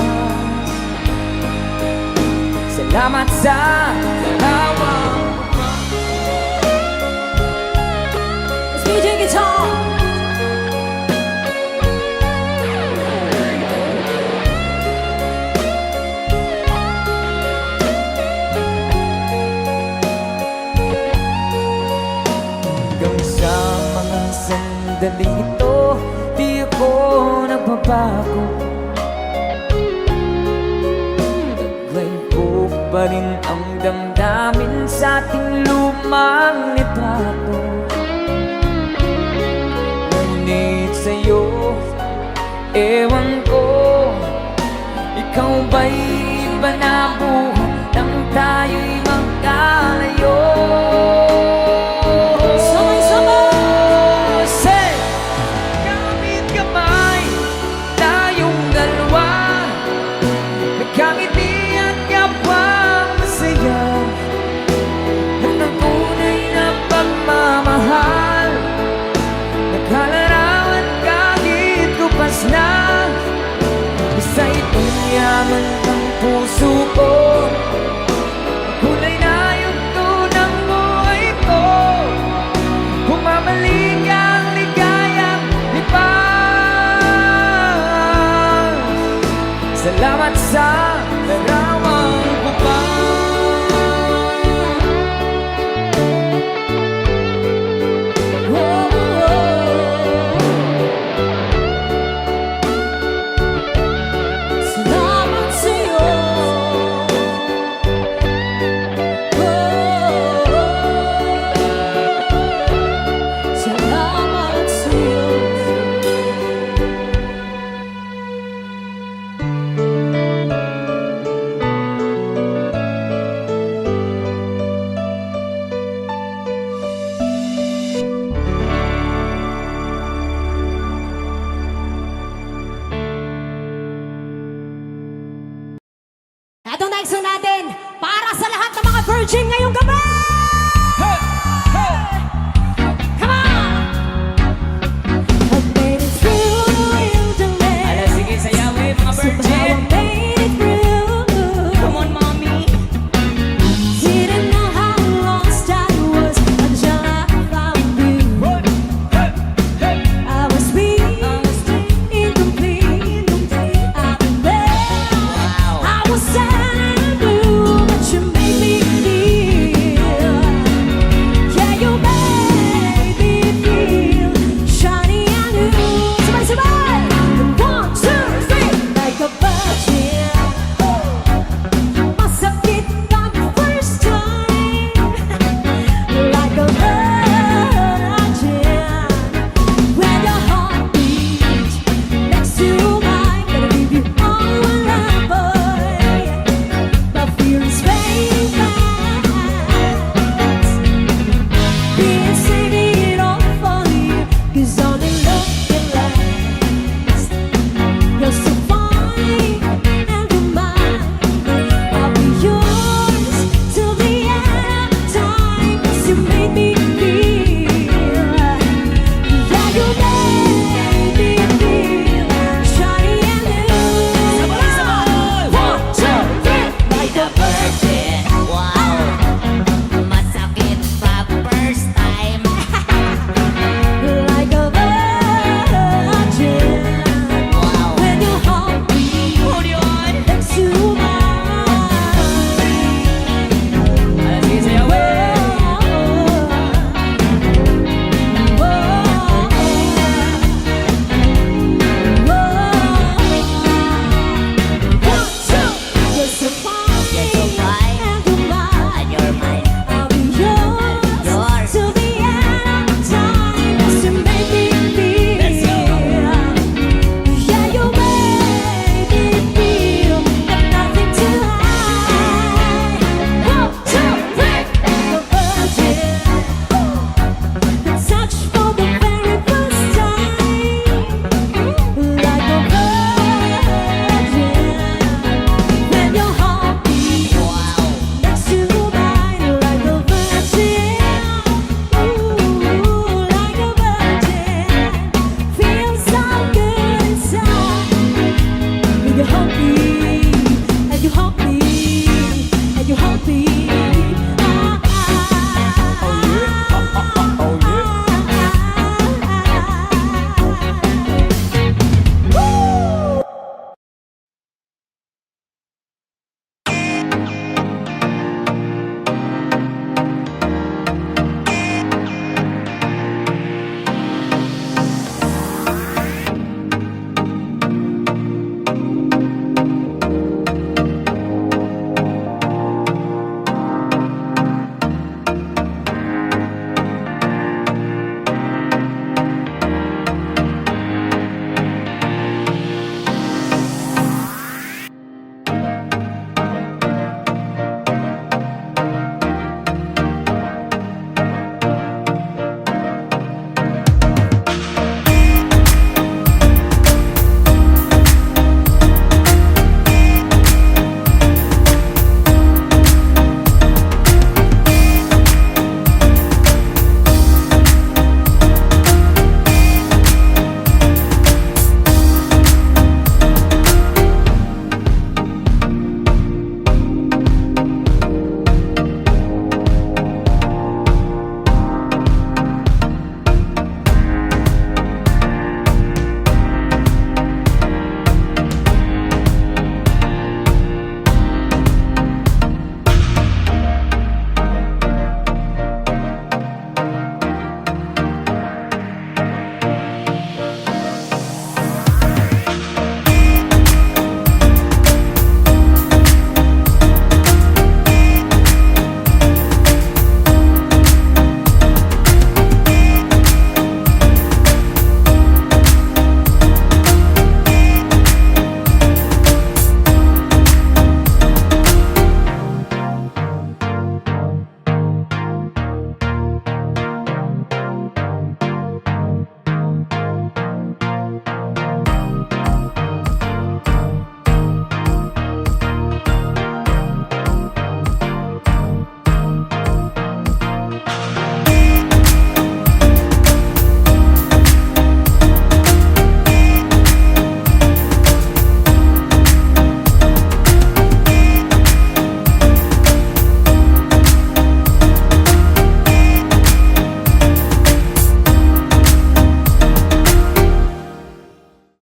Salamat sa dalawa. Let's DJ guitar. Hanggang sa mga sandaling ito, di ako nagbabago. Taglay ko pa rin ang damdamin sa ating lumang litrato. sa'yo. Ewan ko, ikaw ba'y iba na buhay nang tayo'y magkalayo? Sabay-sabay! Say! Kamit kamay, tayong dalawa, nagkangiti at kapwang masaya, at ang tunay na pagmamahal, nagkalarawan kahit kupas na. Isa itong yaman ng puso ko, kulay na yugto ng buhay ko. Bumabalik ang ligayang lipas. Salamat sa